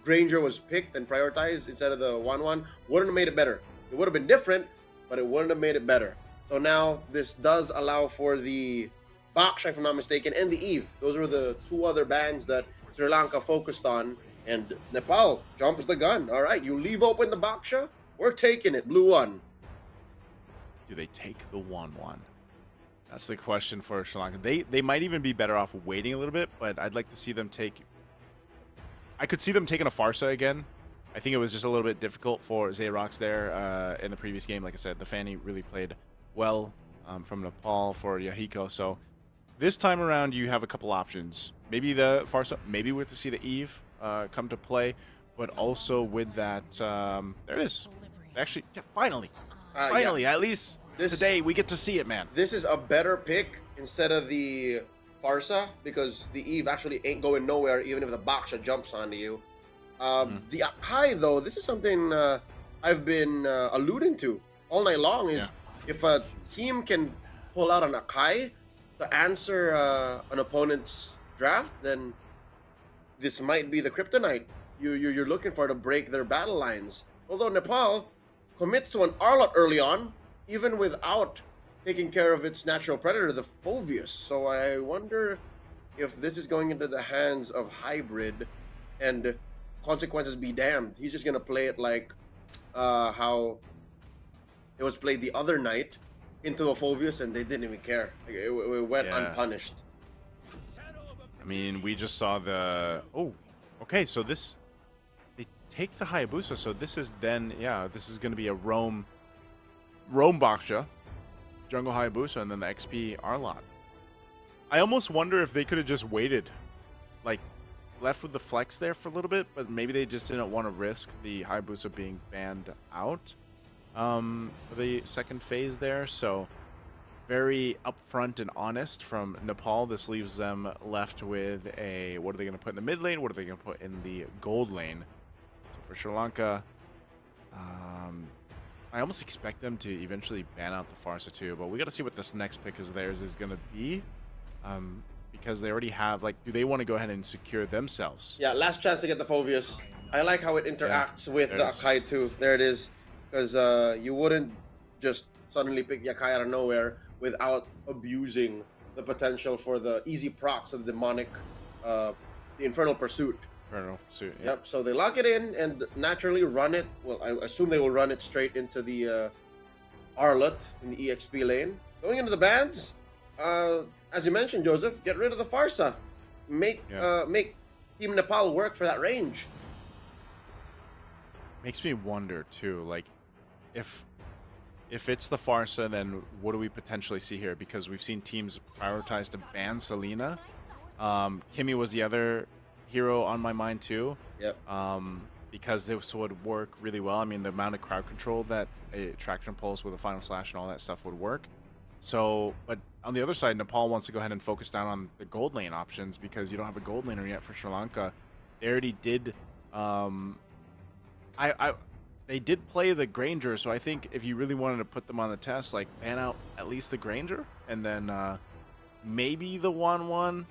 Granger was picked and prioritized instead of the 1-1 wouldn't have made it better. It would have been different, but it wouldn't have made it better. So now this does allow for the Baksha, if I'm not mistaken, and the Eve. Those were the two other bans that Sri Lanka focused on. And Nepal jumps the gun. All right, you leave open the Baksha, we're taking it. Blue 1. Do they take the 1-1? That's the question for Sri Lanka. They might even be better off waiting a little bit, but I'd like to see them take... I could see them taking a Farsa again. I think it was just a little bit difficult for Xerox there in the previous game. Like I said, the Fanny really played well from Nepal for Yahiko. So this time around, you have a couple options. Maybe the Farsa, maybe we have to see the Eve come to play, but also with that, there it is. Actually, finally, at least today we get to see it, man. This is a better pick instead of the Farsa, because the Eve actually ain't going nowhere even if the Baksha jumps onto you. The Akai, though, this is something I've been alluding to all night long, is if a team can pull out an Akai to answer an opponent's draft, then this might be the kryptonite you're looking for to break their battle lines. Although Nepal commits to an Arlot early on, even without taking care of its natural predator, the Phoveus. So I wonder if this is going into the hands of Hybrid, and consequences be damned. He's just going to play it like how it was played the other night, into a Phoveus, and they didn't even care. Like, it went unpunished. I mean, we just saw the... Oh, okay, so this... They take the Hayabusa, so this is then... Yeah, this is going to be a Roam Baksha, Jungle Hayabusa, and then the XP Arlot. I almost wonder if they could have just waited. Like, left with the flex there for a little bit, but maybe they just didn't want to risk the Hayabusa being banned out for the second phase there. So very upfront and honest from Nepal. This leaves them left with a, what are they going to put in the mid lane? What are they going to put in the gold lane? So for Sri Lanka, I almost expect them to eventually ban out the Farsa too, but we got to see what this next pick is theirs is going to be. because they already have, like, do they want to go ahead and secure themselves? Yeah, last chance to get the Phoveus. I like how it interacts with the there's- Akai too. There it is. Because you wouldn't just suddenly pick the Akai out of nowhere without abusing the potential for the easy procs of the demonic, the Infernal Pursuit. Infernal Pursuit. Yeah. Yep, so they lock it in and naturally run it. Well, I assume they will run it straight into the Arlot in the EXP lane. Going into the bans, as you mentioned, Joseph, get rid of the Farsa. Make Team Nepal work for that range. Makes me wonder too, like, if it's the Farsa, then what do we potentially see here? Because we've seen teams prioritize to ban Selena. Kimmy was the other hero on my mind too. Yep. Because this would work really well. I mean, the amount of crowd control that a traction pulse with a final slash and all that stuff would work. So, but on the other side, Nepal wants to go ahead and focus down on the gold lane options because you don't have a gold laner yet for Sri Lanka. They already did. They did play the Granger, so I think if you really wanted to put them on the test, like, ban out at least the Granger, and then maybe the 1-1,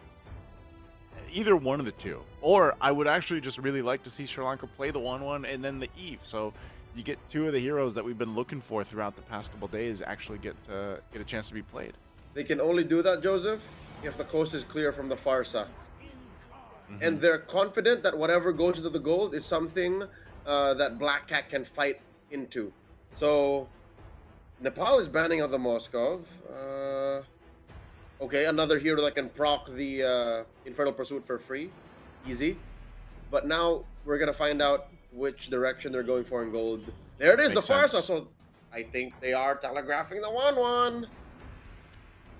either one of the two. Or I would actually just really like to see Sri Lanka play the 1-1 and then the Eve, so you get two of the heroes that we've been looking for throughout the past couple days actually get a chance to be played. They can only do that, Joseph, if the coast is clear from the Farsa. And they're confident that whatever goes into the gold is something that Black Cat can fight into. So, Nepal is banning out the Moskov. Okay, another hero that can proc the Infernal Pursuit for free. Easy. But now we're going to find out which direction they're going for in gold. There it is, Makes the Farsa. sense. So, I think they are telegraphing the 1-1.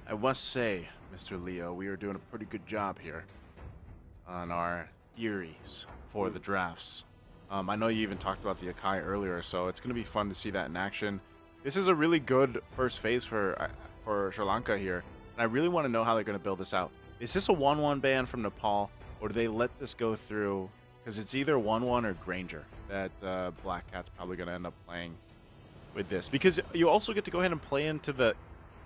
I must say, Mr. Leo, we are doing a pretty good job here on our theories for the drafts. I know you even talked about the Akai earlier, so it's going to be fun to see that in action. This is a really good first phase for Sri Lanka here, and I really want to know how they're going to build this out. Is this a 1-1 ban from Nepal, or do they let this go through? Because it's either 1-1 or Granger that Black Cat's probably going to end up playing with this. Because you also get to go ahead and play into the,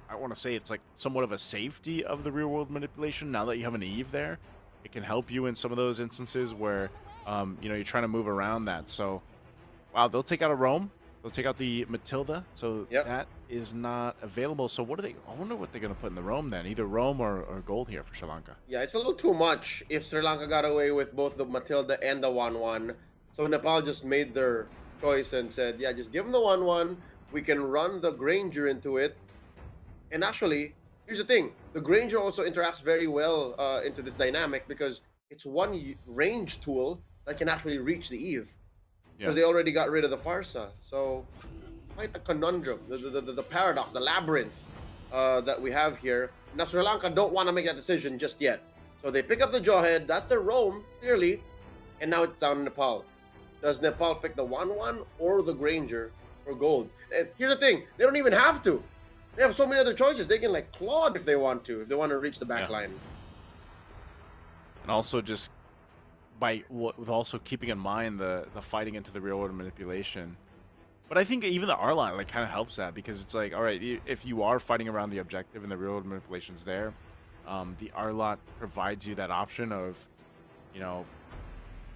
I want to say it's like somewhat of a safety of the real world manipulation. Now that you have an Eve there, it can help you in some of those instances where you're trying to move around that. So, wow, they'll take out a Rome. They'll take out the Matilda. So that is not available. So what do they? I wonder what they're going to put in the Rome then. Either Rome or gold here for Sri Lanka. Yeah, it's a little too much if Sri Lanka got away with both the Matilda and the 1-1. So Nepal just made their choice and said, yeah, just give them the 1-1. We can run the Granger into it. And actually, here's the thing. The Granger also interacts very well into this dynamic because it's one range tool that can actually reach the Eve. Because they already got rid of the Farsa. So, quite the conundrum, the paradox, the labyrinth that we have here. Now, Sri Lanka don't want to make that decision just yet. So they pick up the Jawhead. That's their Rome, clearly. And now it's down to Nepal. Does Nepal pick the 1-1 or the Granger for gold? And here's the thing. They don't even have to. They have so many other choices. They can, like, Claude if they want to reach the back line. And also just with also keeping in mind the fighting into the real world manipulation. But I think even the Arlot like kind of helps that because it's like, all right, if you are fighting around the objective and the real world manipulation's there, the Arlot provides you that option of,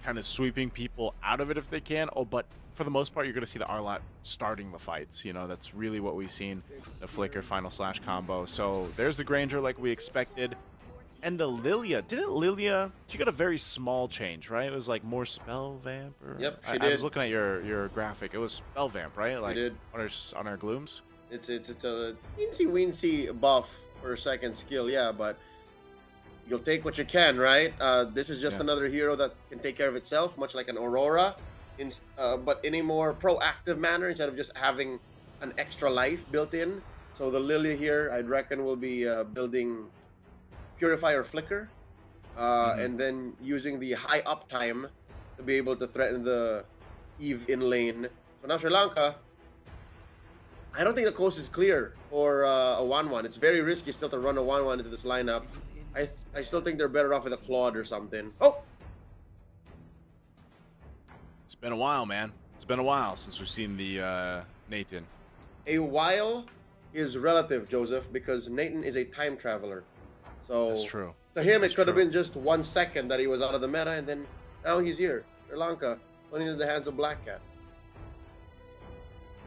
kind of sweeping people out of it if they can. Oh, but for the most part, you're going to see the Arlot starting the fights. That's really what we've seen, the Flicker final slash combo. So there's the Granger like we expected. And the Lilia, she got a very small change, right? It was like more spell vamp. Yep, she I did. was looking at your graphic. It was spell vamp, right? Like did. on her glooms. It's a teensy-weensy buff for a second skill, yeah, but you'll take what you can, right? This is just another hero that can take care of itself, much like an Aurora, but in a more proactive manner instead of just having an extra life built in. So the Lilia here, I'd reckon, will be building Purifier Flicker, and then using the high uptime to be able to threaten the Eve in lane. So now Sri Lanka, I don't think the coast is clear for a 1-1. It's very risky still to run a 1-1 into this lineup. I still think they're better off with a Claude or something. Oh! It's been a while, man. It's been a while since we've seen the Nathan. A while is relative, Joseph, because Nathan is a time traveler. So That's true. To him, That's it could have true. been just 1 second that he was out of the meta, and then now he's here. Sri Lanka, putting into the hands of Black Cat.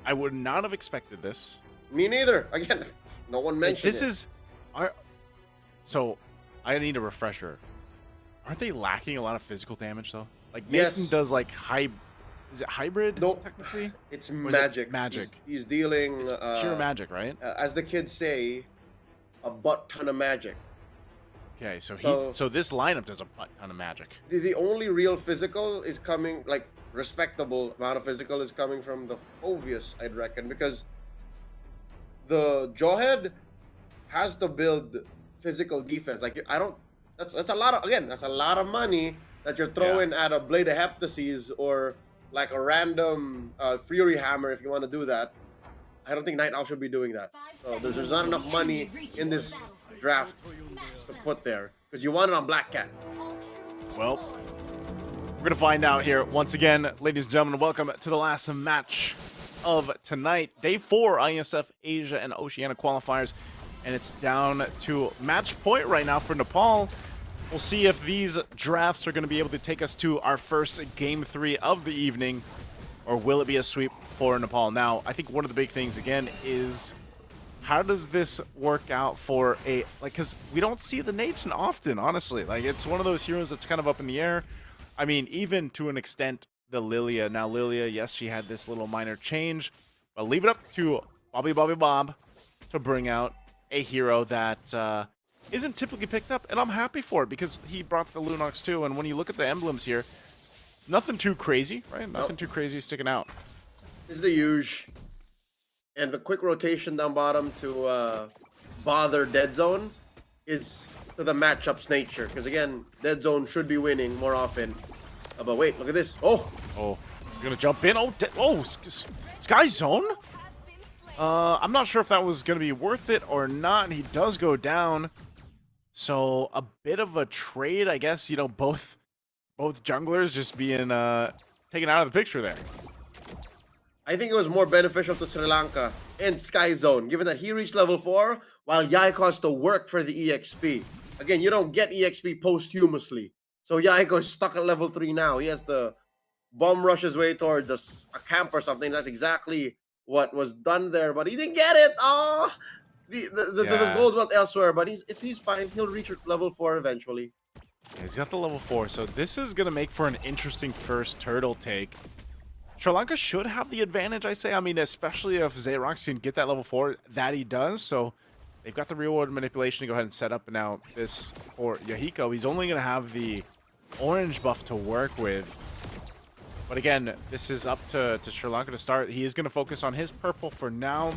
I would not have expected this. Me neither. Again, no one mentioned This it. is, so I need a refresher. Aren't they lacking a lot of physical damage though? Like Yes. Nathan does like is it hybrid? No, technically. it's Or is it magic. magic. He's dealing, It's pure magic, right? as the kids say, a butt ton of magic. Okay, so So- this lineup does a butt ton of magic. The only real physical is coming, like, respectable amount of physical is coming from the Phobius, I'd reckon, because the Jawhead has to build physical defense. Like, I don't, that's a lot of, again, that's a lot of money that you're throwing at a Blade of Heptases or like a random Fury Hammer if you want to do that. I don't think Night Owl should be doing that. So there's not enough money in this draft to put there because you want it on Black Cat. Well, we're gonna find out here once again, ladies and gentlemen. Welcome to the last match of tonight, day 4 IESF Asia and Oceania qualifiers, and it's down to match point right now for Nepal. We'll see if these drafts are going to be able to take us to our first game 3 of the evening, or will it be a sweep for Nepal? Now, I think one of the big things again is how does this work out for a, like, because we don't see the Nathan often, honestly. Like, it's one of those heroes that's kind of up in the air. I mean, even to an extent, the Lilia. Now, Lilia, yes, she had this little minor change, but leave it up to Bobby Bob to bring out a hero that isn't typically picked up, and I'm happy for it because he brought the Lunox too. And when you look at the emblems here, nothing too crazy, right? Nothing too crazy sticking out. This is the huge. And the quick rotation down bottom to bother Dead Zone is to the matchup's nature. Because again, Dead Zone should be winning more often. But wait, look at this. Oh, you're gonna jump in. Sky Zone. I'm not sure if that was gonna be worth it or not. He does go down. So a bit of a trade, I guess. You know, both junglers just being taken out of the picture there. I think it was more beneficial to Sri Lanka and Sky Zone, given that he reached level 4 while Yaiko has to work for the EXP. Again, you don't get EXP posthumously. So Yaiko is stuck at level 3 now. He has to bomb rush his way towards a camp or something. That's exactly what was done there, but he didn't get it. Oh, the gold went elsewhere, but he's fine. He'll reach level 4 eventually. Yeah, he's got the level 4, so this is gonna make for an interesting first turtle take. Sri Lanka should have the advantage, I say. I mean, especially if Xerox can get that level 4, that he does. So they've got the real world manipulation to go ahead and set up now this for Yahiko. He's only going to have the orange buff to work with. But again, this is up to Sri Lanka to start. He is going to focus on his purple for now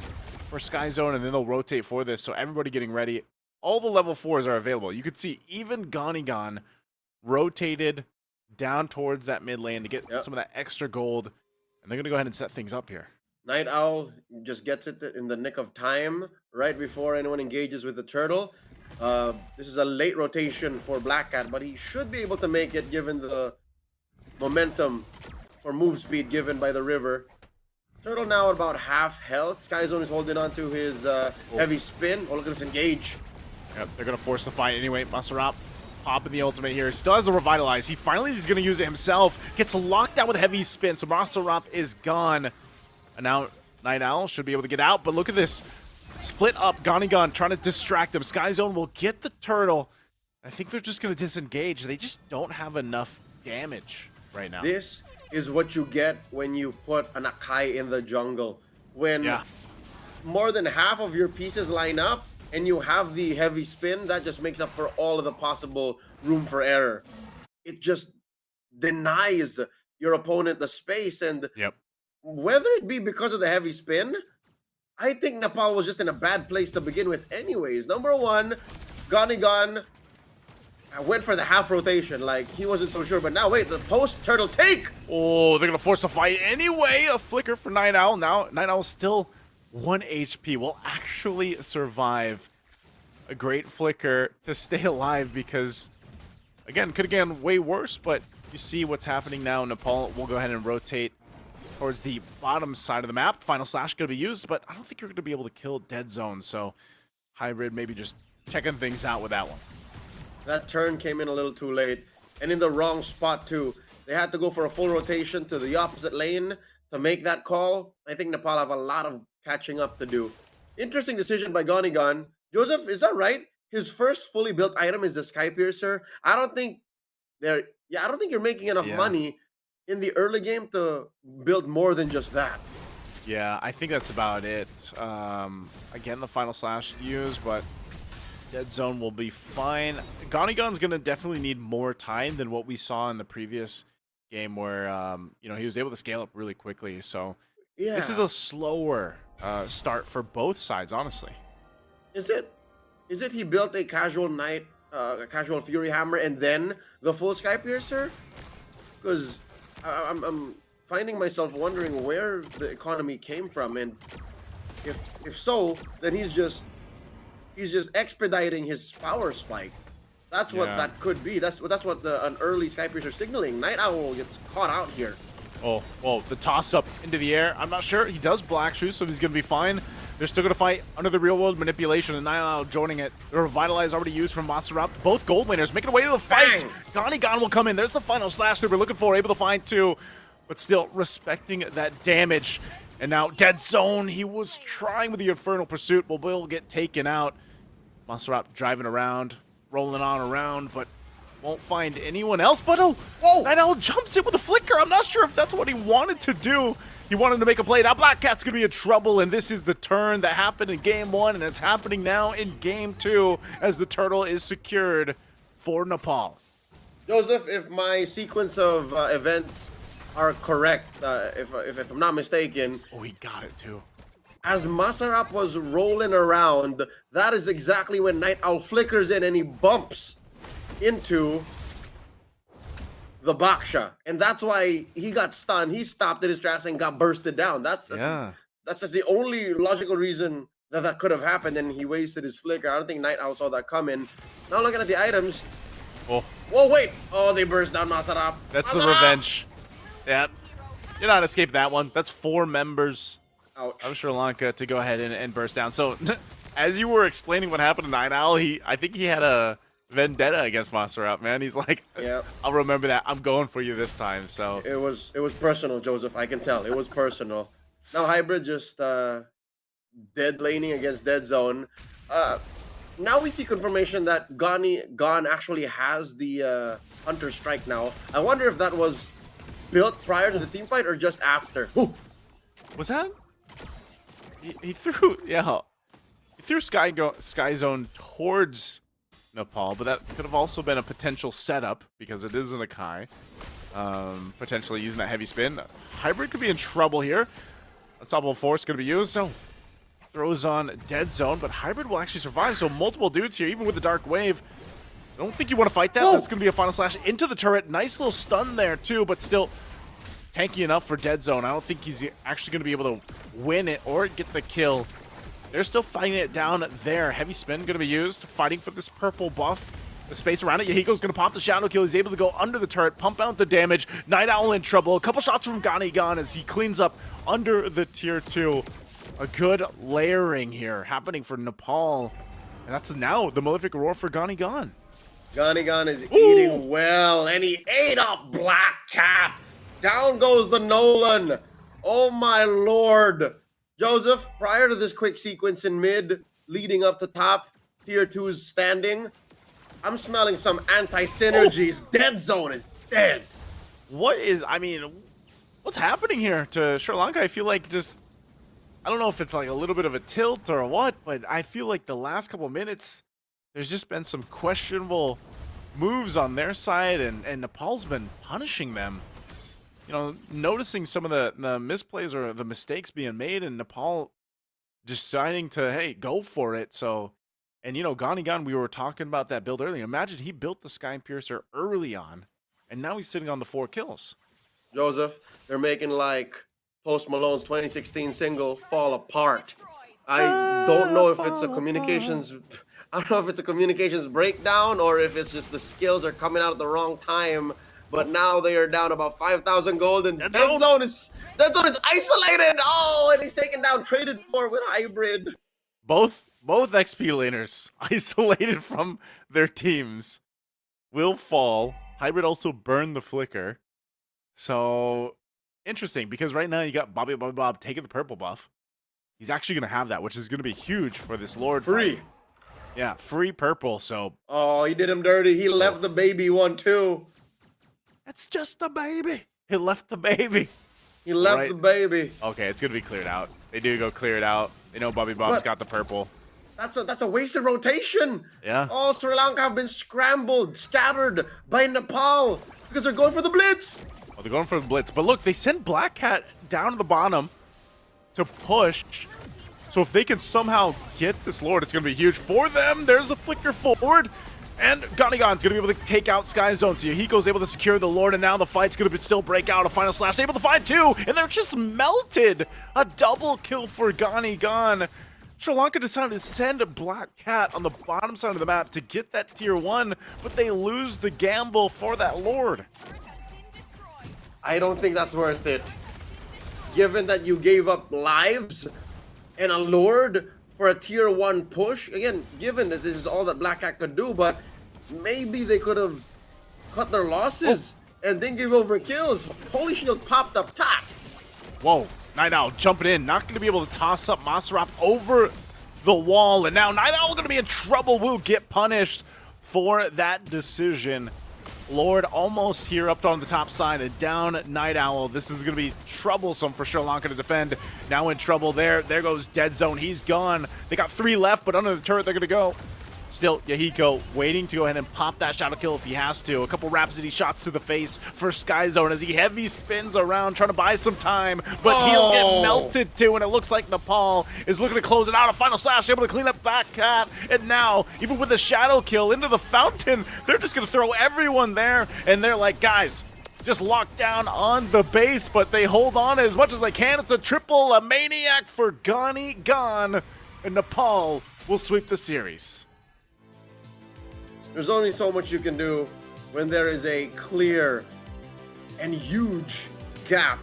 for Sky Zone, and then they'll rotate for this. So everybody getting ready. All the level 4s are available. You could see even Ganigan rotated down towards that mid lane to get some of that extra gold. And they're going to go ahead and set things up here. Night Owl just gets it in the nick of time, right before anyone engages with the turtle. This is a late rotation for Black Cat, but he should be able to make it given the momentum or move speed given by the river. Turtle now at about half health. Sky Zone is holding on to his heavy spin. Oh, look at this engage. Yep, they're going to force the fight anyway. Maserap popping the ultimate here. He still has the Revitalize. He finally is going to use it himself. Gets locked out with heavy spin, so Maserap is gone. And now Night Owl should be able to get out, but look at this. Split up, Ganigan trying to distract them. Sky Zone will get the turtle. I think they're just going to disengage. They just don't have enough damage right now. This is what you get when you put an Akai in the jungle. When more than half of your pieces line up, and you have the heavy spin, that just makes up for all of the possible room for error. It just denies your opponent the space, and whether it be because of the heavy spin, I think Nepal was just in a bad place to begin with anyways. Number one, Ganigan went for the half rotation, like he wasn't so sure, but now wait, the post-turtle take! Oh, they're going to force the fight anyway. A flicker for Night Owl. Now Night Owl still 1 HP, will actually survive. A great flicker to stay alive because, again, could have gone way worse, but you see what's happening now. Nepal will go ahead and rotate towards the bottom side of the map. Final Slash going to be used, but I don't think you're going to be able to kill Dead Zone, so Hybrid maybe just checking things out with that one. That turn came in a little too late, and in the wrong spot too. They had to go for a full rotation to the opposite lane to make that call. I think Nepal have a lot of catching up to do. Interesting decision by Gonigan. Joseph, is that right? His first fully built item is the Sky Piercer. I don't think you're making enough money in the early game to build more than just that. Yeah, I think that's about it. Again, the final slash used, but Dead Zone will be fine. Gonigan's going to definitely need more time than what we saw in the previous game where, you know, he was able to scale up really quickly. So this is a slower start for both sides, honestly. Is it he built a casual knight, a casual Fury Hammer, and then the full Sky Piercer? Because I'm finding myself wondering where the economy came from, and if so, then he's just expediting his power spike. That's what that could be. That's what an early Sky Piercer signaling. Night Owl gets caught out here. Oh, well, the toss up into the air. I'm not sure. He does Black Shoes, so he's going to be fine. They're still going to fight under the real world manipulation, and Night Owl joining it. The Revitalize already used from Monster. Both gold laners making away to the fight. Gonigan will come in. There's the final slash that we're looking for. Able to find two, but still respecting that damage. And now Dead Zone. He was trying with the Infernal Pursuit, but will get taken out. Monster driving around, rolling on around, but won't find anyone else. But Night Owl jumps in with a flicker. I'm not sure if that's what he wanted to do. He wanted to make a play. Now Black Cat's going to be in trouble, and this is the turn that happened in Game 1, and it's happening now in Game 2 as the turtle is secured for Nepal. Joseph, if my sequence of events are correct, if I'm not mistaken... Oh, he got it too. As Masarap was rolling around, that is exactly when Night Owl flickers in and he bumps into the Baksha. And that's why he got stunned. He stopped in his tracks and got bursted down. That's just the only logical reason that could have happened, and he wasted his flicker. I don't think Night Owl saw that coming. Now looking at the items. Oh. Whoa, wait. Oh, they burst down Masarap. That's the revenge. Yeah. You're not escaping that one. That's 4 members. Ouch. Of Sri Lanka to go ahead and burst down. So, as you were explaining what happened to Night Owl, I think he had a vendetta against Monster, man. He's like, I'll remember that. I'm going for you this time. So it was personal, Joseph. I can tell it was personal. Now Hybrid just dead laning against Dead Zone. Now we see confirmation that Gon actually has the Hunter Strike now. I wonder if that was built prior to the team fight or just after. Ooh. Was that? He threw, he threw Sky Zone towards Nepal, but that could have also been a potential setup because it is an Akai. Potentially using that heavy spin. Hybrid could be in trouble here. Unstoppable Force going to be used, so throws on Dead Zone, but Hybrid will actually survive, so multiple dudes here, even with the Dark Wave. I don't think you want to fight that. Whoa. That's going to be a final slash into the turret. Nice little stun there, too, but still tanky enough for Dead Zone. I don't think he's actually going to be able to win it or get the kill. They're still fighting it down there. Heavy spin going to be used, fighting for this purple buff. The space around it. Yahiko's going to pop the shadow kill. He's able to go under the turret, pump out the damage. Night Owl in trouble. A couple shots from Gonigan as he cleans up under the tier 2. A good layering here happening for Nepal. And that's now the Malefic Roar for Gonigan. Gonigan is eating well, and he ate up Black Cat. Down goes the Nolan. Oh my lord. Joseph, prior to this quick sequence in mid, leading up to top, tier 2's standing, I'm smelling some anti-synergies. Dead Zone is dead. What's happening here to Sri Lanka? I feel like I don't know if it's like a little bit of a tilt or what, but I feel like the last couple minutes, there's just been some questionable moves on their side, and Nepal's been punishing them. You know, noticing some of the misplays or the mistakes being made, and Nepal deciding to, hey, go for it. So, and you know, Gonigan, we were talking about that build earlier. Imagine he built the Sky Piercer early on, and now he's sitting on the 4 kills. Joseph, they're making like Post Malone's 2016 single fall apart. I don't know if it's a communications. I don't know if it's a communications breakdown or if it's just the skills are coming out at the wrong time. But now they are down about 5,000 gold, and Dead Zone is isolated. Oh, and he's taken down, traded for with Hybrid. Both XP laners isolated from their teams. will fall. Hybrid also burned the flicker. So interesting, because right now you got Bobby Bob taking the purple buff. He's actually going to have that, which is going to be huge for this Lord Free. fight. Yeah, free purple. So Oh, he did him dirty. He left the baby one too. it's just a baby. He left the baby. He left Right. the baby. Okay, it's going to be cleared out. They do go clear it out. They know Bobby Bob's But- got the purple. That's a wasted rotation. Yeah. Oh, Sri Lanka have been scrambled, scattered by Nepal because they're going for the blitz. Well, they're going for the blitz. But look, they send Black Cat down to the bottom to push. So if they can somehow get this Lord, it's going to be huge for them. There's the flicker forward. And Ganigan's going to be able to take out Sky Zone. So Yahiko's able to secure the Lord, and now the fight's going to still break out. A final slash, able to find two, and they're just melted. A double kill for Ganigan. Sri Lanka decided to send a Black Cat on the bottom side of the map to get that tier 1, but they lose the gamble for that Lord. I don't think that's worth it. Given that you gave up lives and a Lord for a tier 1 push. Again, given that this is all that Black Cat could do, but maybe they could have cut their losses and then give over kills. Holy Shield popped up top. Whoa, Night Owl jumping in, not going to be able to toss up Maserop over the wall, and now Night Owl going to be in trouble, will get punished for that decision. Lord almost here up on the top side, and down Night Owl. This is going to be troublesome for Sri Lanka to defend. Now in trouble there. There goes Dead Zone. He's gone. They got 3 left, but under the turret they're going to go. Still, Yahiko waiting to go ahead and pop that shadow kill if he has to. A couple Rhapsody shots to the face for Sky Zone as he heavy spins around trying to buy some time, but he'll get melted too, and it looks like Nepal is looking to close it out. A final slash, able to clean up Black Cat, and now, even with the shadow kill into the fountain, they're just going to throw everyone there, and they're like, guys, just locked down on the base, but they hold on as much as they can. It's a triple, a maniac for Ganigan, and Nepal will sweep the series. There's only so much you can do when there is a clear and huge gap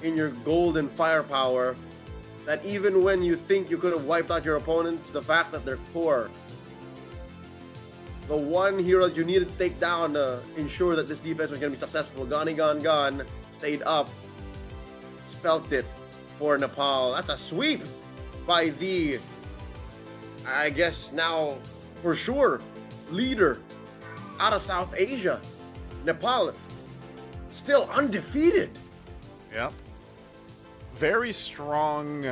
in your golden firepower that even when you think you could have wiped out your opponents, the fact that they're core, the one hero that you needed to take down to ensure that this defense was going to be successful, Ganigan stayed up, spelt it for Nepal. That's a sweep by the, I guess now for sure, leader out of South Asia. Nepal still undefeated. Yep. Very strong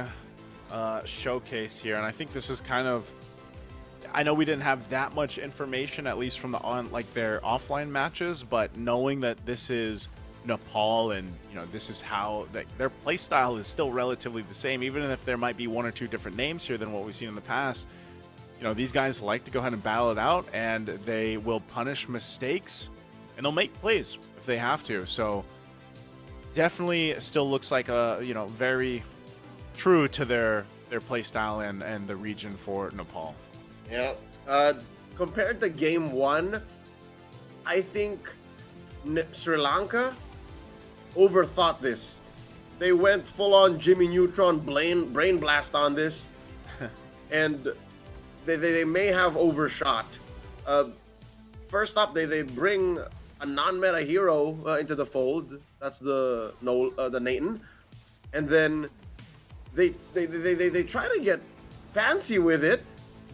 showcase here, and I think this is kind of, I know we didn't have that much information, at least from their offline matches, but knowing that this is Nepal and this is how their play style is still relatively the same, even if there might be 1 or 2 different names here than what we've seen in the past. These guys like to go ahead and battle it out, and they will punish mistakes, and they'll make plays if they have to. So definitely still looks like a, very true to their play style and the region for Nepal. Yeah. Compared to game 1, I think Sri Lanka overthought this. They went full-on Jimmy Neutron brain blast on this, and they may have overshot. First up, they bring a non-meta hero into the fold. That's the Nathan, and then they try to get fancy with it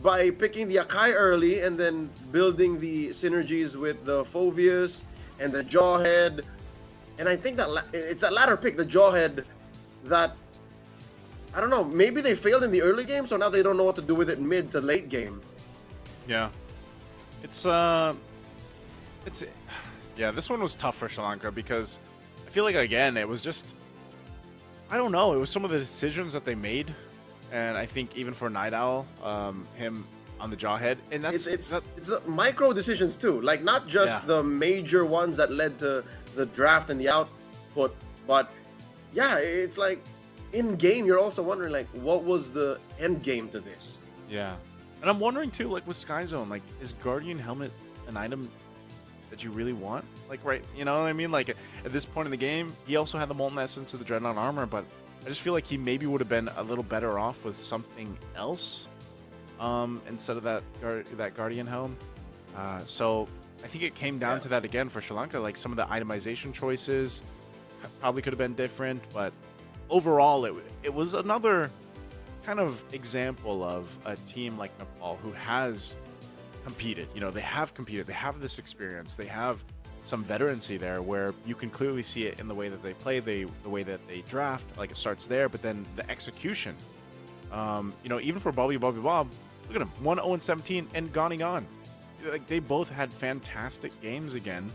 by picking the Akai early and then building the synergies with the Phoveus and the Jawhead. And I think that it's that latter pick, the Jawhead, that I don't know, maybe they failed in the early game, so now they don't know what to do with it mid to late game. Yeah. It's yeah, this one was tough for Sri Lanka because I feel like, again, it was just, I don't know, it was some of the decisions that they made, and I think even for Night Owl, him on the Jawhead, and that's it's micro decisions too, like not just the major ones that led to the draft and the output, but yeah, it's like in game you're also wondering like what was the end game to this. Yeah, and I'm wondering too, like with Sky Zone, like is Guardian Helmet an item that you really want? Like, right, you know what I mean? Like at this point in the game, he also had the Molten Essence of the Dreadnought armor, but I just feel like he maybe would have been a little better off with something else instead of that Guardian Helm. So I think it came down to that again for Sri Lanka. Like some of the itemization choices probably could have been different, but overall, it was another kind of example of a team like Nepal who has competed. You know, they have competed. They have this experience. They have some veterancy there where you can clearly see it in the way that they play, the way that they draft. Like it starts there, but then the execution. You know, even for Bobby Bob, look at him, 1-0-17 and gone on. Like they both had fantastic games again,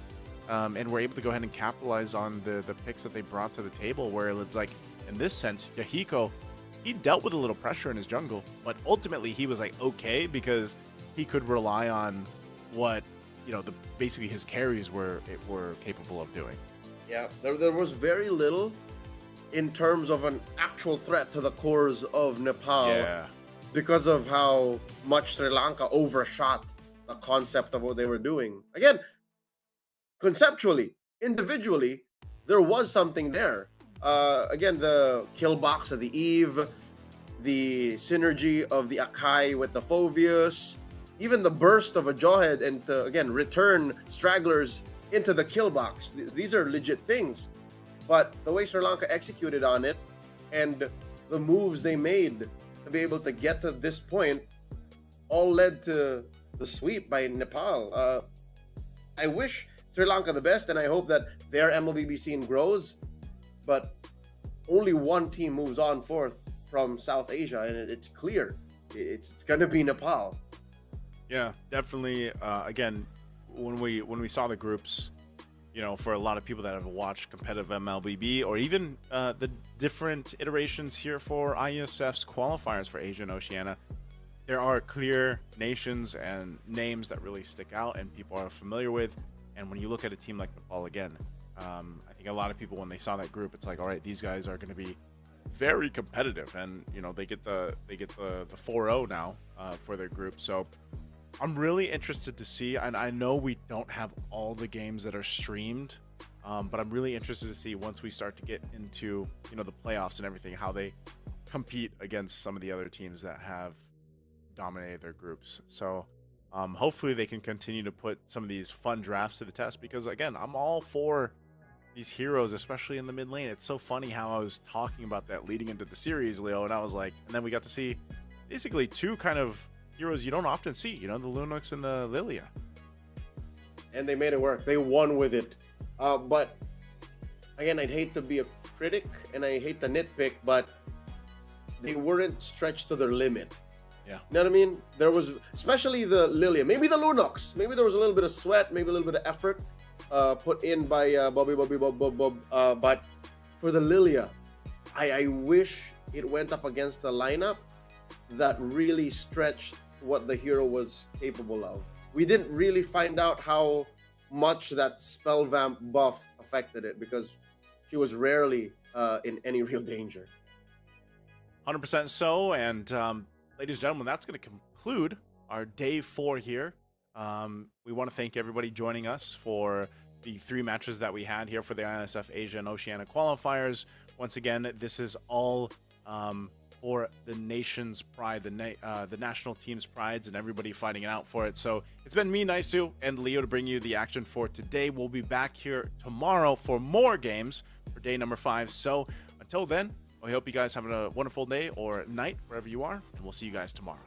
and were able to go ahead and capitalize on the picks that they brought to the table. Where it's like, in this sense, Yahiko, he dealt with a little pressure in his jungle, but ultimately he was like okay because he could rely on what, you know, basically his carries were capable of doing. Yeah, there was very little in terms of an actual threat to the cores of Nepal. Yeah. Because of how much Sri Lanka overshot the concept of what they were doing. Again, conceptually, individually, there was something there. Again, the kill box of the Eve, the synergy of the Akai with the Phoveus, even the burst of a Jawhead, and to, again, return stragglers into the kill box. These are legit things. But the way Sri Lanka executed on it and the moves they made to be able to get to this point all led to the sweep by Nepal. I wish Sri Lanka the best, and I hope that their MLBB scene grows, but only one team moves on forth from South Asia, and it's clear. It's going to be Nepal. Yeah, definitely. Again, when we saw the groups, you know, for a lot of people that have watched competitive MLBB or even the different iterations here for IESF's qualifiers for Asia and Oceania, there are clear nations and names that really stick out and people are familiar with. And when you look at a team like Nepal again, I think a lot of people, when they saw that group, it's like, all right, these guys are going to be very competitive, and you know they get the 4-0 now for their group. So I'm really interested to see, and I know we don't have all the games that are streamed, but I'm really interested to see once we start to get into, you know, the playoffs and everything, how they compete against some of the other teams that have dominated their groups. So hopefully they can continue to put some of these fun drafts to the test, because again, I'm all for these heroes, especially in the mid lane. It's so funny how I was talking about that leading into the series, Leo, and I was like, and then we got to see basically two kind of heroes you don't often see, you know, the Lunox and the Lilia. And they made it work. They won with it. But again, I'd hate to be a critic and I hate to nitpick, but they weren't stretched to their limit. Yeah. You know what I mean? There was, especially the Lilia, maybe the Lunox, maybe there was a little bit of sweat, maybe a little bit of effort put in by Bobby, but for the Lilia, I wish it went up against a lineup that really stretched what the hero was capable of. We didn't really find out how much that spell vamp buff affected it, because she was rarely in any real danger. 100% so. And ladies and gentlemen, that's going to conclude our day 4 here. We want to thank everybody joining us for the 3 matches that we had here for the IESF Asia and Oceania qualifiers. Once again, this is all for the nation's pride, the national team's prides, and everybody fighting it out for it. So it's been me, Naisu, and Leo to bring you the action for today. We'll be back here tomorrow for more games for day number 5. So until then, I hope you guys have a wonderful day or night wherever you are, and we'll see you guys tomorrow.